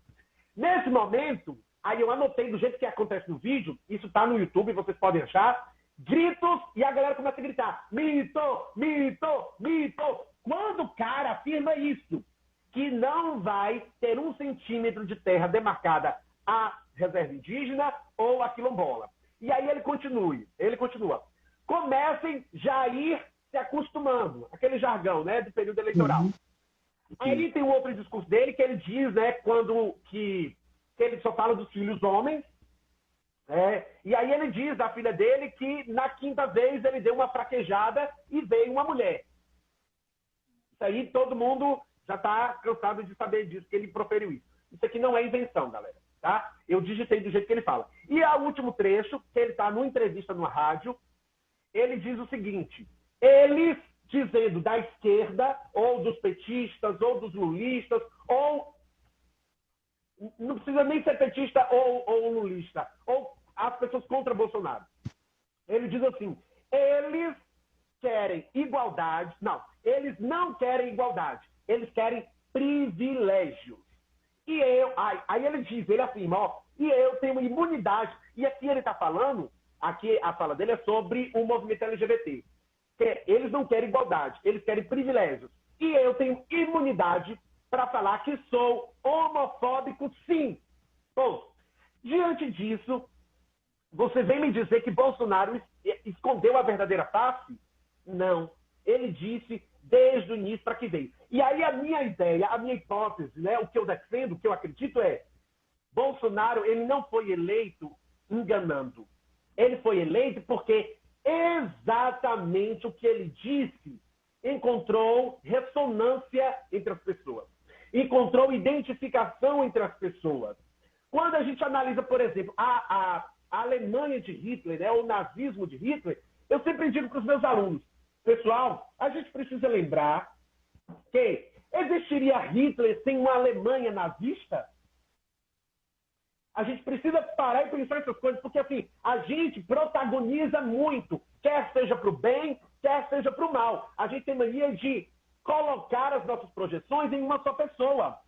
Nesse momento, aí eu anotei do jeito que acontece no vídeo, isso está no YouTube, vocês podem achar, gritos e a galera começa a gritar, mito, mito, mito. Quando o cara afirma isso, que não vai ter 1 centímetro de terra demarcada à reserva indígena ou à quilombola. E aí ele continua. Comecem já a ir se acostumando, aquele jargão, né, do período eleitoral. Aí tem um outro discurso dele que ele diz, né, que ele só fala dos filhos homens, e aí ele diz da filha dele que na 5ª vez ele deu uma fraquejada e veio uma mulher. Isso aí todo mundo já está cansado de saber disso, que ele proferiu isso. Isso aqui não é invenção, galera, tá? Eu digitei do jeito que ele fala. E o último trecho, que ele está numa entrevista numa rádio, ele diz o seguinte, eles dizendo da esquerda, ou dos petistas, ou dos lulistas, ou... Não precisa nem ser petista ou lulista, ou as pessoas contra Bolsonaro. Ele diz assim, eles querem igualdade. Não, eles não querem igualdade. Eles querem privilégios. E aí ele diz, ele afirma, e eu tenho imunidade. E aqui ele está falando, aqui a fala dele é sobre o movimento LGBT. Que eles não querem igualdade, eles querem privilégios. E eu tenho imunidade para falar que sou homofóbico, sim. Bom, diante disso, você vem me dizer que Bolsonaro escondeu a verdadeira face? Não. Ele disse desde o início para que veio. E aí a minha ideia, a minha hipótese, né, o que eu defendo, o que eu acredito é Bolsonaro, ele não foi eleito enganando. Ele foi eleito porque exatamente o que ele disse encontrou ressonância entre as pessoas. Encontrou identificação entre as pessoas. Quando a gente analisa, por exemplo, a Alemanha de Hitler, né, o nazismo de Hitler, eu sempre digo para os meus alunos, pessoal, a gente precisa lembrar que existiria Hitler sem uma Alemanha nazista? A gente precisa parar e pensar essas coisas, porque assim, a gente protagoniza muito, quer seja para o bem, quer seja para o mal. A gente tem mania de colocar as nossas projeções em uma só pessoa.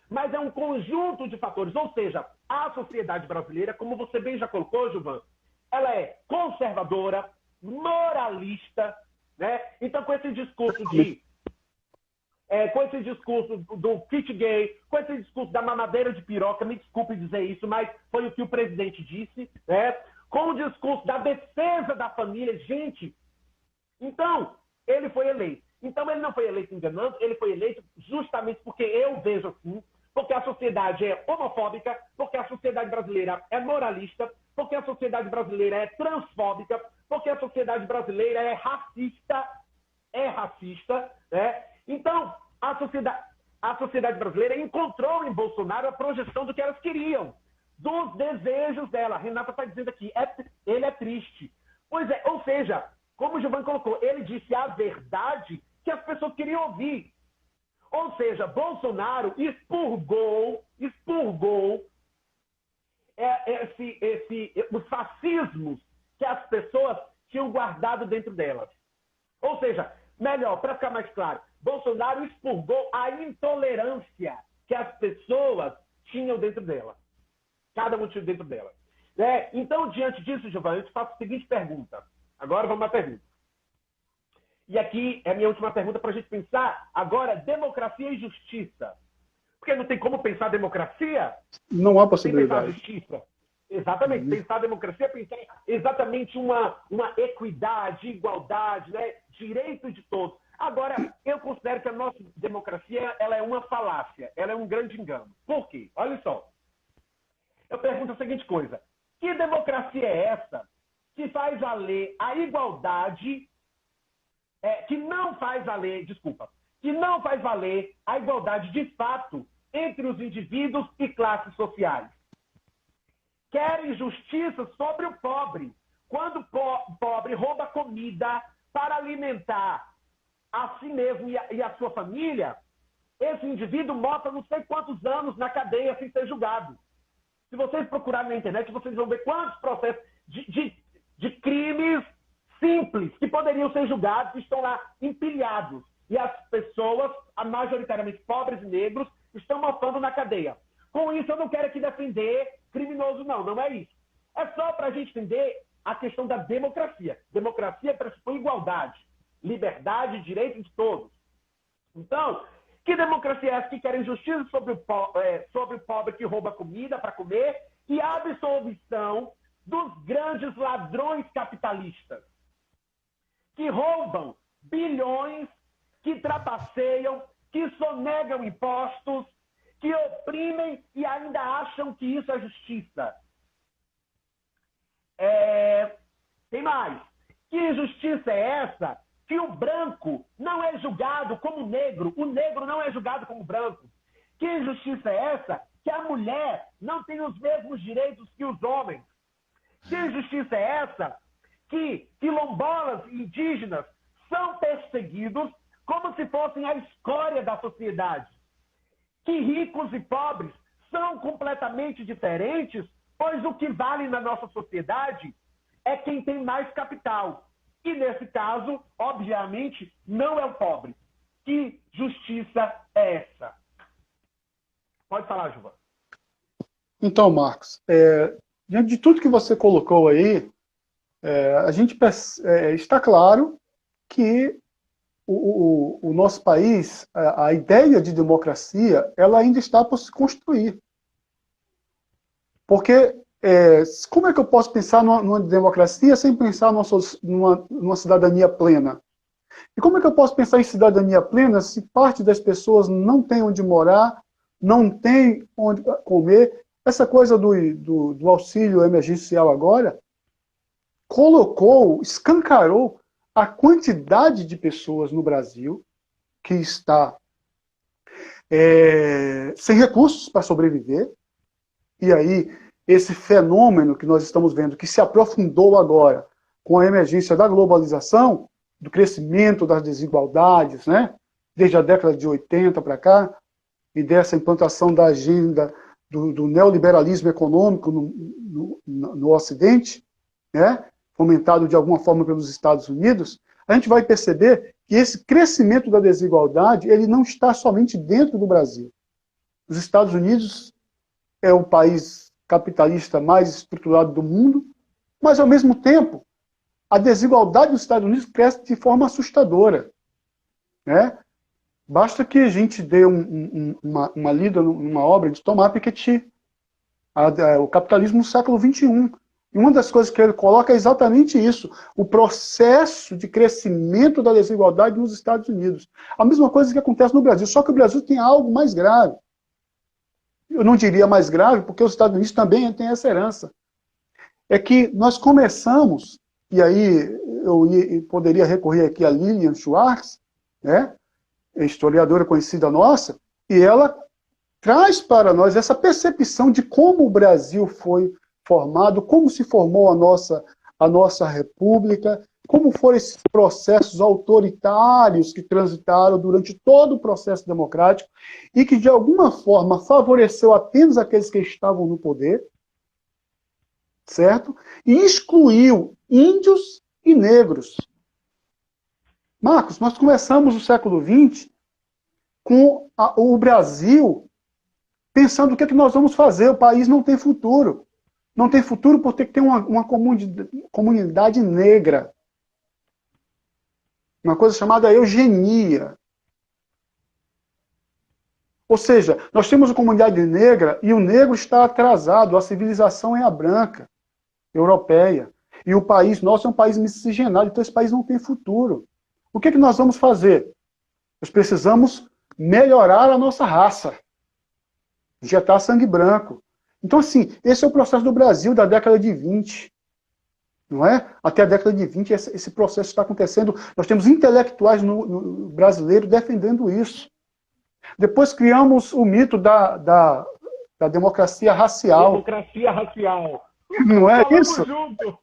Mas é um conjunto de fatores. Ou seja, a sociedade brasileira, como você bem já colocou, Gilvan, ela é conservadora, moralista, né? Então, com esse discurso do kit gay, com esse discurso da mamadeira de piroca, me desculpe dizer isso, mas foi o que o presidente disse, né? Com o discurso da defesa da família, gente. Então, ele foi eleito. Então, ele não foi eleito enganando, ele foi eleito justamente porque eu vejo assim, porque a sociedade é homofóbica, porque a sociedade brasileira é moralista, porque a sociedade brasileira é transfóbica, porque a sociedade brasileira é racista, né? Então, a sociedade brasileira encontrou em Bolsonaro a projeção do que elas queriam, dos desejos dela. A Renata está dizendo aqui, ele é triste. Pois é, ou seja, como o Gilvan colocou, ele disse a verdade que as pessoas queriam ouvir. Ou seja, Bolsonaro expurgou os fascismos que as pessoas tinham guardado dentro delas. Ou seja, melhor, para ficar mais claro, Bolsonaro expurgou a intolerância que as pessoas tinham dentro dela. Cada um tinha dentro dela. Então, diante disso, Giovanni, eu te faço a seguinte pergunta. Agora vamos à pergunta. E aqui é a minha última pergunta para a gente pensar agora democracia e justiça. Porque não tem como pensar democracia? Não há possibilidade. Sem pensar justiça. Exatamente. Pensar a democracia, pensar exatamente uma equidade, igualdade, né? Direito de todos. Agora, eu considero que a nossa democracia ela é uma falácia, ela é um grande engano. Por quê? Olha só. Eu pergunto a seguinte coisa. Que democracia é essa que faz valer a igualdade, que não faz valer a igualdade de fato entre os indivíduos e classes sociais? Querem justiça sobre o pobre. Quando o pobre rouba comida para alimentar a si mesmo e a sua família, esse indivíduo mostra não sei quantos anos na cadeia sem ser julgado. Se vocês procurarem na internet, vocês vão ver quantos processos de crimes simples que poderiam ser julgados estão lá empilhados. E as pessoas, majoritariamente pobres e negros, estão mofando na cadeia. Com isso, eu não quero aqui defender criminoso, não é isso. É só para a gente entender a questão da democracia. Democracia pressupõe igualdade, liberdade e direito de todos. Então, que democracia é essa que quer justiça sobre o pobre que rouba comida para comer e a absolvição dos grandes ladrões capitalistas que roubam bilhões, que trapaceiam, que sonegam impostos, que oprimem e ainda acham que isso é justiça? Tem mais. Que justiça é essa que o branco não é julgado como negro, o negro não é julgado como branco? Que injustiça é essa que a mulher não tem os mesmos direitos que os homens? Que injustiça é essa que quilombolas e indígenas são perseguidos como se fossem a escória da sociedade? Que ricos e pobres são completamente diferentes, pois o que vale na nossa sociedade é quem tem mais capital. E, nesse caso, obviamente, não é o pobre. Que justiça é essa? Pode falar, Gilvan. Então, Marcos, diante de tudo que você colocou aí, a gente está claro que o nosso país, a ideia de democracia, ela ainda está por se construir. Porque como é que eu posso pensar numa democracia sem pensar numa cidadania plena? E como é que eu posso pensar em cidadania plena se parte das pessoas não tem onde morar, não tem onde comer? Essa coisa do auxílio emergencial agora escancarou a quantidade de pessoas no Brasil que está sem recursos para sobreviver. E aí, esse fenômeno que nós estamos vendo, que se aprofundou agora com a emergência da globalização, do crescimento das desigualdades, né? Desde a década de 80 para cá, e dessa implantação da agenda do neoliberalismo econômico no Ocidente, né? Fomentado de alguma forma pelos Estados Unidos, a gente vai perceber que esse crescimento da desigualdade ele não está somente dentro do Brasil. Os Estados Unidos é o país capitalista mais estruturado do mundo, mas, ao mesmo tempo, a desigualdade dos Estados Unidos cresce de forma assustadora, né? Basta que a gente dê uma lida numa obra de Thomas Piketty, o capitalismo no século XXI. E uma das coisas que ele coloca é exatamente isso, o processo de crescimento da desigualdade nos Estados Unidos. A mesma coisa que acontece no Brasil, só que o Brasil tem algo mais grave. Eu não diria mais grave, porque os Estados Unidos também têm essa herança. É que nós começamos, e aí eu poderia recorrer aqui a Lilian Schwartz, né, historiadora conhecida nossa, e ela traz para nós essa percepção de como o Brasil foi formado, como se formou a nossa república, como foram esses processos autoritários que transitaram durante todo o processo democrático e que, de alguma forma, favoreceu apenas aqueles que estavam no poder, certo? E excluiu índios e negros. Marcos, nós começamos o século XX com o Brasil pensando o que é que nós vamos fazer, o país não tem futuro. Não tem futuro por ter que ter uma comunidade negra. Uma coisa chamada eugenia. Ou seja, nós temos a comunidade negra e o negro está atrasado, a civilização é a branca, europeia. E o país nosso é um país miscigenado, então esse país não tem futuro. O que nós vamos fazer? Nós precisamos melhorar a nossa raça. Injetar sangue branco. Então, assim, esse é o processo do Brasil da década de 20. Não é? Até a década de 20, esse processo está acontecendo. Nós temos intelectuais no brasileiro defendendo isso. Depois criamos o mito da democracia racial. Democracia racial. Não é Falamos isso? junto.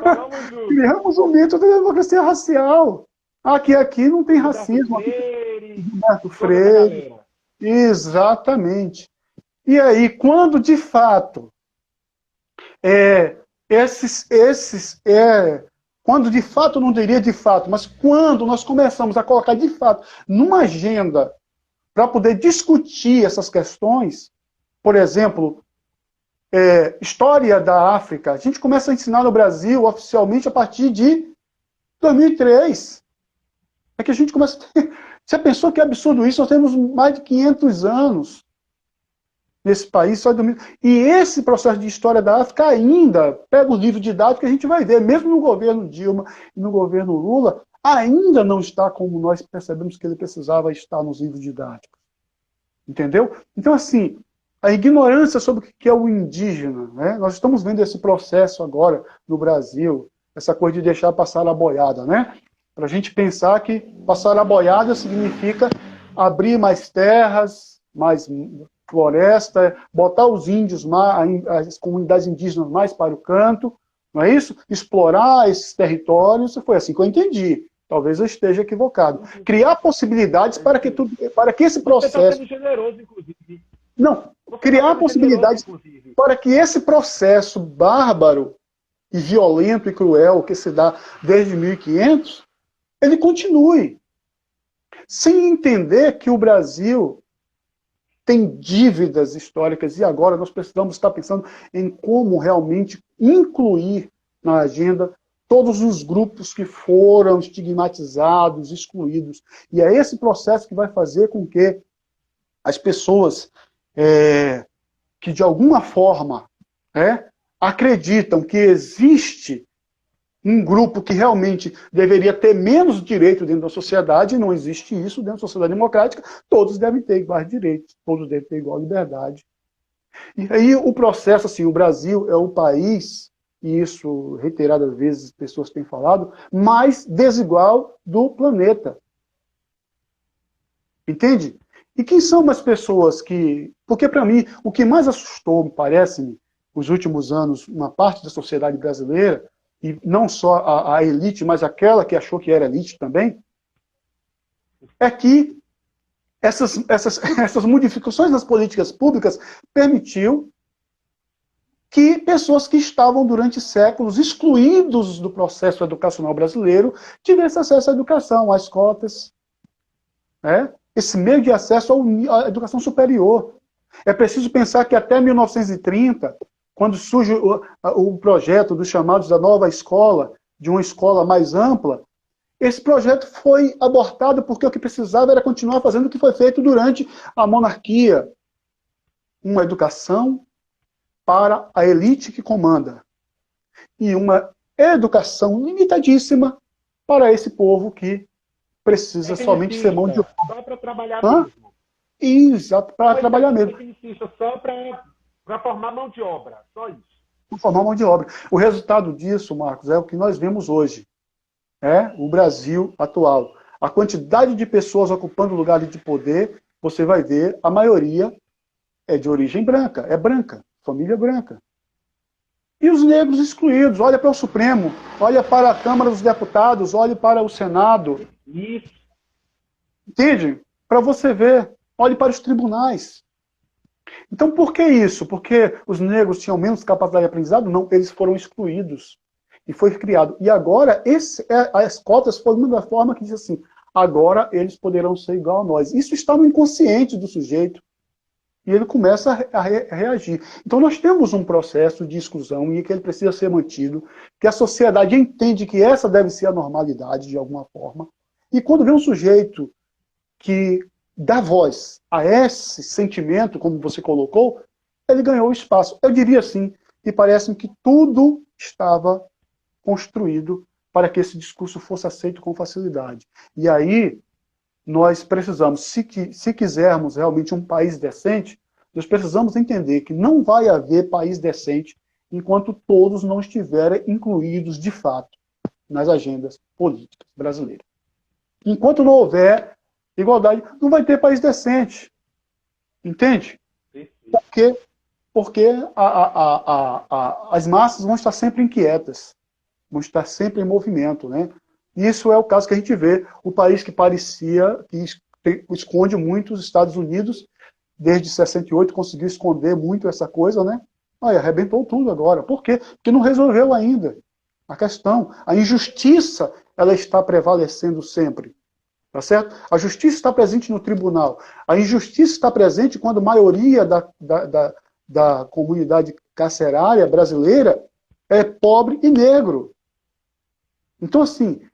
Falamos junto. Criamos o mito da democracia racial. Aqui não tem racismo. Humberto Freire. Exatamente. E aí, quando de fato quando de fato, não diria de fato, mas quando nós começamos a colocar de fato numa agenda para poder discutir essas questões, por exemplo, história da África, a gente começa a ensinar no Brasil oficialmente a partir de 2003. É que a gente começa a ter... Você pensou que absurdo isso? Nós temos mais de 500 anos nesse país. E esse processo de história da África ainda, pega os livros didáticos que a gente vai ver, mesmo no governo Dilma e no governo Lula, ainda não está como nós percebemos que ele precisava estar nos livros didáticos. Entendeu? Então, assim, a ignorância sobre o que é o indígena, né? Nós estamos vendo esse processo agora no Brasil, essa coisa de deixar passar a boiada, né? Para a gente pensar que passar a boiada significa abrir mais terras, mais floresta, botar os índios, as comunidades indígenas mais para o canto, não é isso? Explorar esses territórios, foi assim que eu entendi. Talvez eu esteja equivocado. Criar possibilidades para que esse processo... Você está sendo generoso, inclusive. Não, criar possibilidades para que esse processo bárbaro e violento e cruel que se dá desde 1500, ele continue. Sem entender que o Brasil tem dívidas históricas e agora nós precisamos estar pensando em como realmente incluir na agenda todos os grupos que foram estigmatizados, excluídos. E é esse processo que vai fazer com que as pessoas que de alguma forma acreditam que existe um grupo que realmente deveria ter menos direito dentro da sociedade, não existe isso dentro da sociedade democrática, todos devem ter iguais direitos, todos devem ter igual liberdade. E aí o processo, assim, o Brasil é o país, e isso reiteradas vezes pessoas têm falado, mais desigual do planeta. Entende? E quem são as pessoas que... Porque para mim, o que mais assustou, parece-me, nos últimos anos, uma parte da sociedade brasileira, e não só a elite, mas aquela que achou que era elite também, é que essas modificações nas políticas públicas permitiu que pessoas que estavam durante séculos excluídos do processo educacional brasileiro tivessem acesso à educação, às cotas, esse meio de acesso à educação superior. É preciso pensar que até 1930... quando surge o projeto dos chamados da nova escola, de uma escola mais ampla, esse projeto foi abortado porque o que precisava era continuar fazendo o que foi feito durante a monarquia. Uma educação para a elite que comanda. E uma educação limitadíssima para esse povo que precisa somente ser mão de obra. Só para trabalhar mesmo. Exato, para trabalhar mesmo. Só para formar mão de obra, só isso. Para formar mão de obra. O resultado disso, Marcos, é o que nós vemos hoje. O Brasil atual. A quantidade de pessoas ocupando lugares de poder, você vai ver, a maioria é de origem branca, família branca. E os negros excluídos, olha para o Supremo, olha para a Câmara dos Deputados, olha para o Senado. Isso. Entende? Para você ver, olhe para os tribunais. Então, por que isso? Porque os negros tinham menos capacidade de aprendizado? Não, eles foram excluídos. E foi criado. E agora, as cotas foram uma forma que diz assim, agora eles poderão ser igual a nós. Isso está no inconsciente do sujeito. E ele começa a reagir. Então, nós temos um processo de exclusão e que ele precisa ser mantido, que a sociedade entende que essa deve ser a normalidade, de alguma forma. E quando vê um sujeito que dá voz a esse sentimento, como você colocou, ele ganhou espaço. Eu diria assim, e parece-me que tudo estava construído para que esse discurso fosse aceito com facilidade. E aí, nós precisamos, se quisermos realmente um país decente, nós precisamos entender que não vai haver país decente enquanto todos não estiverem incluídos, de fato, nas agendas políticas brasileiras. Enquanto não houver igualdade, não vai ter país decente. Entende? Porque as massas vão estar sempre inquietas, vão estar sempre em movimento, né? Isso é o caso que a gente vê. O país que parecia que esconde muito, os Estados Unidos, desde 68, conseguiu esconder muito essa coisa, né? Aí arrebentou tudo agora. Por quê? Porque não resolveu ainda a questão. A injustiça, ela está prevalecendo sempre. Tá certo? A justiça está presente no tribunal. A injustiça está presente quando a maioria da comunidade carcerária brasileira é pobre e negro. Então, assim,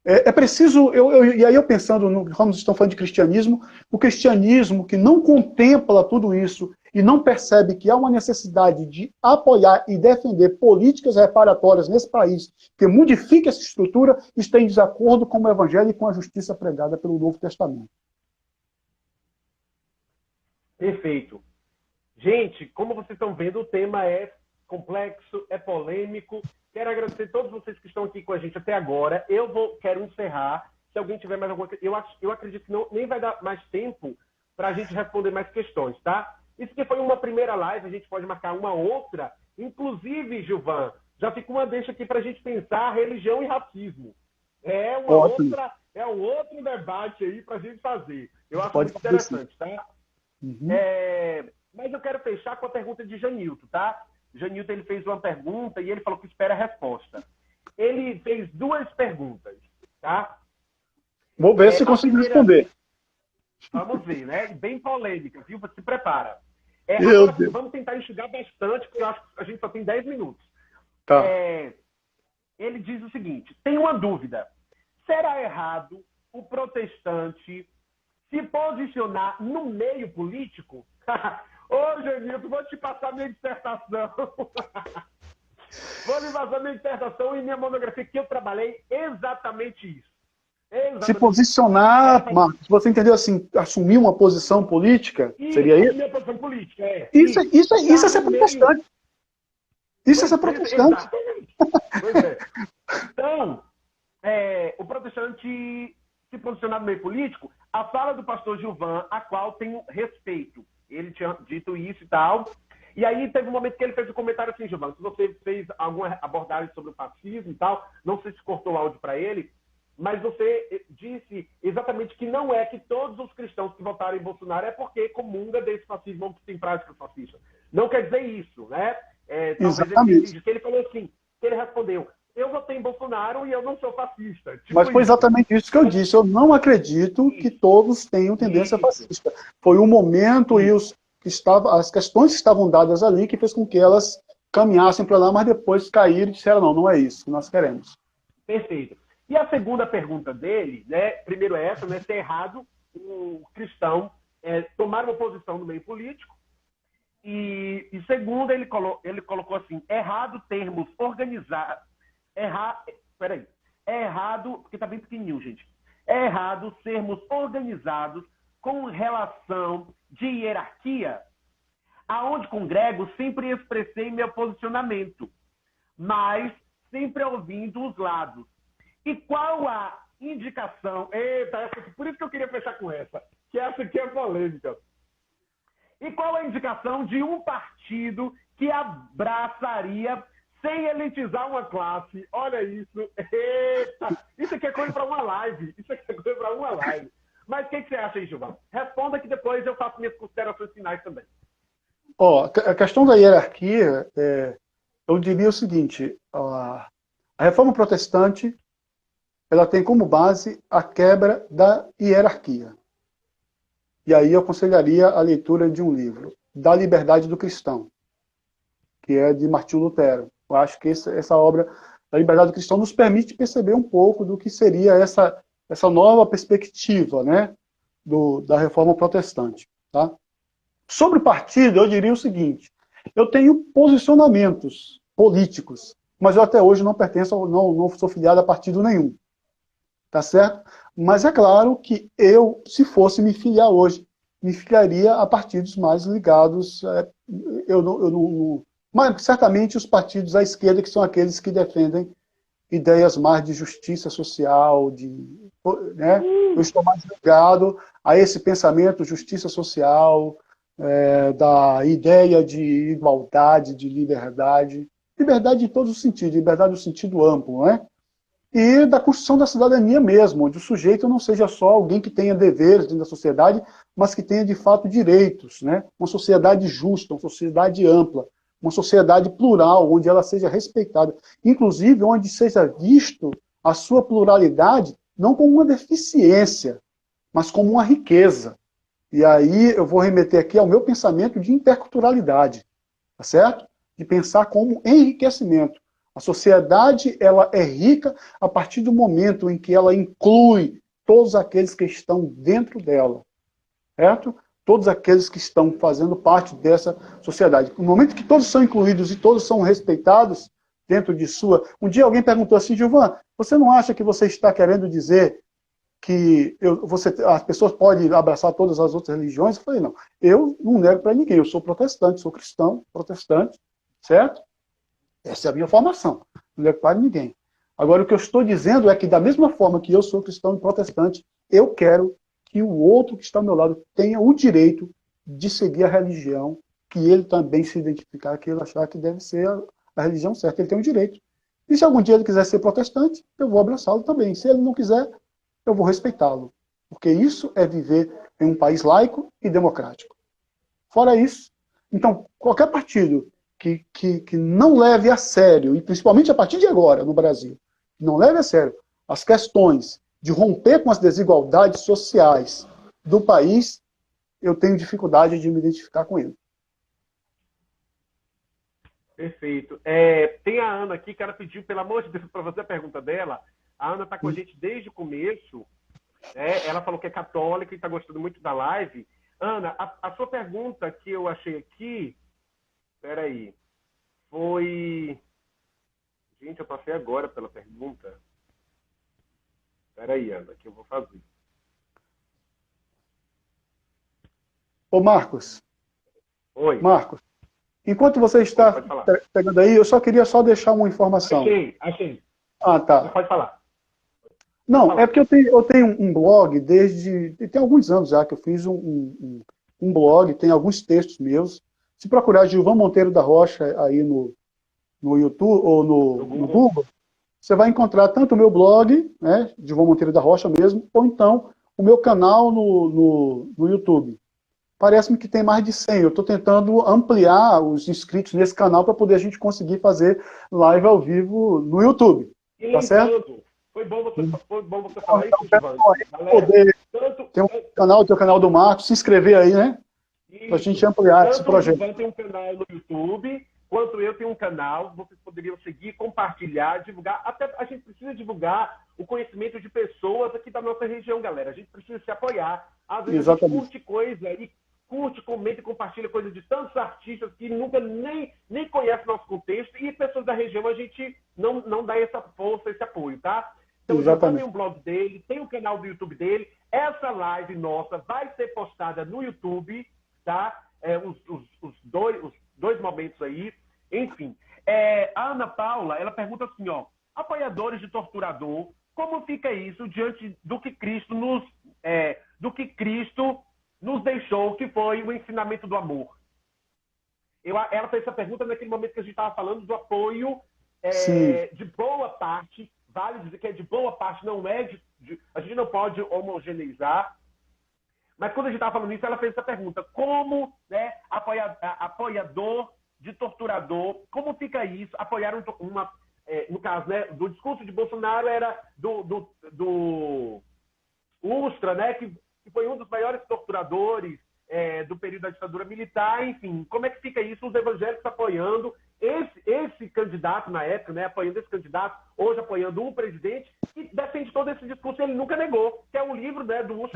é preciso... E aí eu pensando, como estão falando de cristianismo, o cristianismo que não contempla tudo isso e não percebe que há uma necessidade de apoiar e defender políticas reparatórias nesse país que modifique essa estrutura, está em desacordo com o Evangelho e com a justiça pregada pelo Novo Testamento. Perfeito. Gente, como vocês estão vendo, o tema é complexo, é polêmico. Quero agradecer a todos vocês que estão aqui com a gente até agora. Quero encerrar. Se alguém tiver mais alguma coisa... Eu acredito que nem vai dar mais tempo para a gente responder mais questões, tá? Isso que foi uma primeira live, a gente pode marcar uma outra. Inclusive, Gilvan, já fica uma deixa aqui para a gente pensar religião e racismo. É um outro debate aí para a gente fazer. Eu acho muito interessante, tá? Uhum. Mas eu quero fechar com a pergunta de Janilton, tá? Janilton, ele fez uma pergunta e ele falou que espera a resposta. Ele fez duas perguntas, tá? Vou ver se consigo responder. Vamos ver, né? Bem polêmica, viu? Se prepara. Vamos tentar enxugar bastante, porque eu acho que a gente só tem 10 minutos. Tá. Ele diz o seguinte: tem uma dúvida. Será errado o protestante se posicionar no meio político? Ô, Janilton, vou te passar minha dissertação. Vou lhe passar minha dissertação e minha monografia, que eu trabalhei exatamente isso. Se posicionar, Marcos, você entendeu assim, assumir uma posição política? Seria isso? Minha posição política, Isso é ser protestante. Isso é ser protestante. Pois é. Então, o protestante se posicionar no meio político, a fala do pastor Gilvan, a qual tenho respeito. Ele tinha dito isso e tal. E aí teve um momento que ele fez um comentário assim, Gilvan, se você fez alguma abordagem sobre o fascismo e tal, não sei se cortou o áudio para ele, mas você disse exatamente que não é que todos os cristãos que votaram em Bolsonaro é porque comunga desse fascismo ou que tem prática fascista. Não quer dizer isso, né? Exatamente. Ele falou assim, que ele respondeu, eu votei em Bolsonaro e eu não sou fascista. Tipo mas foi exatamente isso que eu disse. Eu não acredito que todos tenham tendência fascista. Foi um momento e as questões que estavam dadas ali que fez com que elas caminhassem para lá, mas depois caíram e disseram, não é isso que nós queremos. Perfeito. E a segunda pergunta dele, né, primeiro é essa, né, se é errado o cristão tomar uma posição no meio político, e segundo, ele colocou assim, é errado termos organizados, é errado, porque está bem pequenininho, gente, é errado sermos organizados com relação de hierarquia, aonde congrego sempre expressei meu posicionamento, mas sempre ouvindo os lados. E qual a indicação... Eita, por isso que eu queria fechar com essa, que essa aqui é polêmica. E qual a indicação de um partido que abraçaria sem elitizar uma classe? Olha isso. Eita, isso aqui é coisa para uma live. Mas o que você acha aí, Gilvan? Responda que depois eu faço minhas considerações finais também. A questão da hierarquia, eu diria o seguinte, a reforma protestante ela tem como base a quebra da hierarquia. E aí eu aconselharia a leitura de um livro, Da Liberdade do Cristão, que é de Martinho Lutero. Eu acho que essa obra, Da Liberdade do Cristão, nos permite perceber um pouco do que seria essa nova perspectiva, né, da reforma protestante. Tá? Sobre o partido, eu diria o seguinte, eu tenho posicionamentos políticos, mas eu até hoje não pertenço, não sou filiado a partido nenhum. Tá certo? Mas é claro que eu, se fosse me filiar hoje, me filiaria a partidos mais ligados, mas certamente os partidos à esquerda, que são aqueles que defendem ideias mais de justiça social, né? Eu estou mais ligado a esse pensamento, justiça social, da ideia de igualdade, de liberdade, liberdade em todos os sentidos, liberdade no sentido amplo, né? E da construção da cidadania mesmo, onde o sujeito não seja só alguém que tenha deveres dentro da sociedade, mas que tenha de fato direitos, né? Uma sociedade justa, uma sociedade ampla, uma sociedade plural, onde ela seja respeitada, inclusive onde seja visto a sua pluralidade não como uma deficiência, mas como uma riqueza. E aí eu vou remeter aqui ao meu pensamento de interculturalidade, tá certo? De pensar como enriquecimento. A sociedade ela é rica a partir do momento em que ela inclui todos aqueles que estão dentro dela, certo? Todos aqueles que estão fazendo parte dessa sociedade. No momento que todos são incluídos e todos são respeitados dentro de sua... Um dia alguém perguntou assim, Gilvan, você não acha que você está querendo dizer que as pessoas podem abraçar todas as outras religiões? Eu falei, não, eu não nego para ninguém, eu sou protestante, sou cristão, protestante, certo? Essa é a minha formação, não nego para ninguém. Agora, o que eu estou dizendo é que, da mesma forma que eu sou cristão e protestante, eu quero que o outro que está ao meu lado tenha o direito de seguir a religião, que ele também se identificar, que ele achar que deve ser a religião certa. Ele tem o direito. E se algum dia ele quiser ser protestante, eu vou abraçá-lo também. Se ele não quiser, eu vou respeitá-lo. Porque isso é viver em um país laico e democrático. Fora isso, então, qualquer partido que não leve a sério, e principalmente a partir de agora, no Brasil, não leve a sério as questões de romper com as desigualdades sociais do país, eu tenho dificuldade de me identificar com ele. Perfeito. Tem a Ana aqui, que ela pediu, pelo amor de Deus, para fazer a pergunta dela. A Ana está com a gente desde o começo. Ela falou que é católica e está gostando muito da live. Ana, a sua pergunta que eu achei aqui... Peraí. Foi... Gente, eu passei agora pela pergunta. Peraí, Ana, que eu vou fazer. Ô, Marcos. Oi. Marcos, enquanto você está pegando aí, eu só queria deixar uma informação. Achei. Ah, tá. Você pode falar. Não, é porque eu tenho um blog tem alguns anos já que eu fiz um blog, tem alguns textos meus. Se procurar Gilvan Monteiro da Rocha aí no YouTube ou no Google, você vai encontrar tanto o meu blog, né, Gilvan Monteiro da Rocha mesmo, ou então o meu canal no YouTube. Parece-me que tem mais de 100. Eu estou tentando ampliar os inscritos nesse canal para poder a gente conseguir fazer live ao vivo no YouTube. Tá certo? Foi bom você falar isso, Gilvan. Tem o canal do Marcos, se inscrever aí, né? Para a gente ampliar esse projeto. Tanto o Gilvan tem um canal no YouTube, quanto eu tenho um canal. Vocês poderiam seguir, compartilhar, divulgar. Até a gente precisa divulgar o conhecimento de pessoas aqui da nossa região, galera. A gente precisa se apoiar. Às vezes a gente curte coisa e curte, comenta e compartilha coisas de tantos artistas que nunca nem conhecem nosso contexto, e pessoas da região a gente não dá essa força, esse apoio, tá? Então, já tem um blog dele, tem o canal do YouTube dele. Essa live nossa vai ser postada no YouTube, tá? Os dois momentos aí. Enfim, a Ana Paula, ela pergunta assim, ó, apoiadores de torturador, como fica isso diante do que Cristo nos deixou, que foi o ensinamento do amor? Ela fez essa pergunta naquele momento que a gente estava falando do apoio de boa parte. Vale dizer que é de boa parte, não é a gente não pode homogeneizar. Mas quando a gente estava falando isso, ela fez essa pergunta: como, né, apoiador de torturador, como fica isso? Apoiar no caso, né, do discurso de Bolsonaro era do Ustra, né, que foi um dos maiores torturadores do período da ditadura militar. Enfim, como é que fica isso? Os evangélicos apoiando esse candidato na época, né, apoiando esse candidato, hoje apoiando um presidente que defende todo esse discurso, ele nunca negou, que é um livro, né, do Ustra,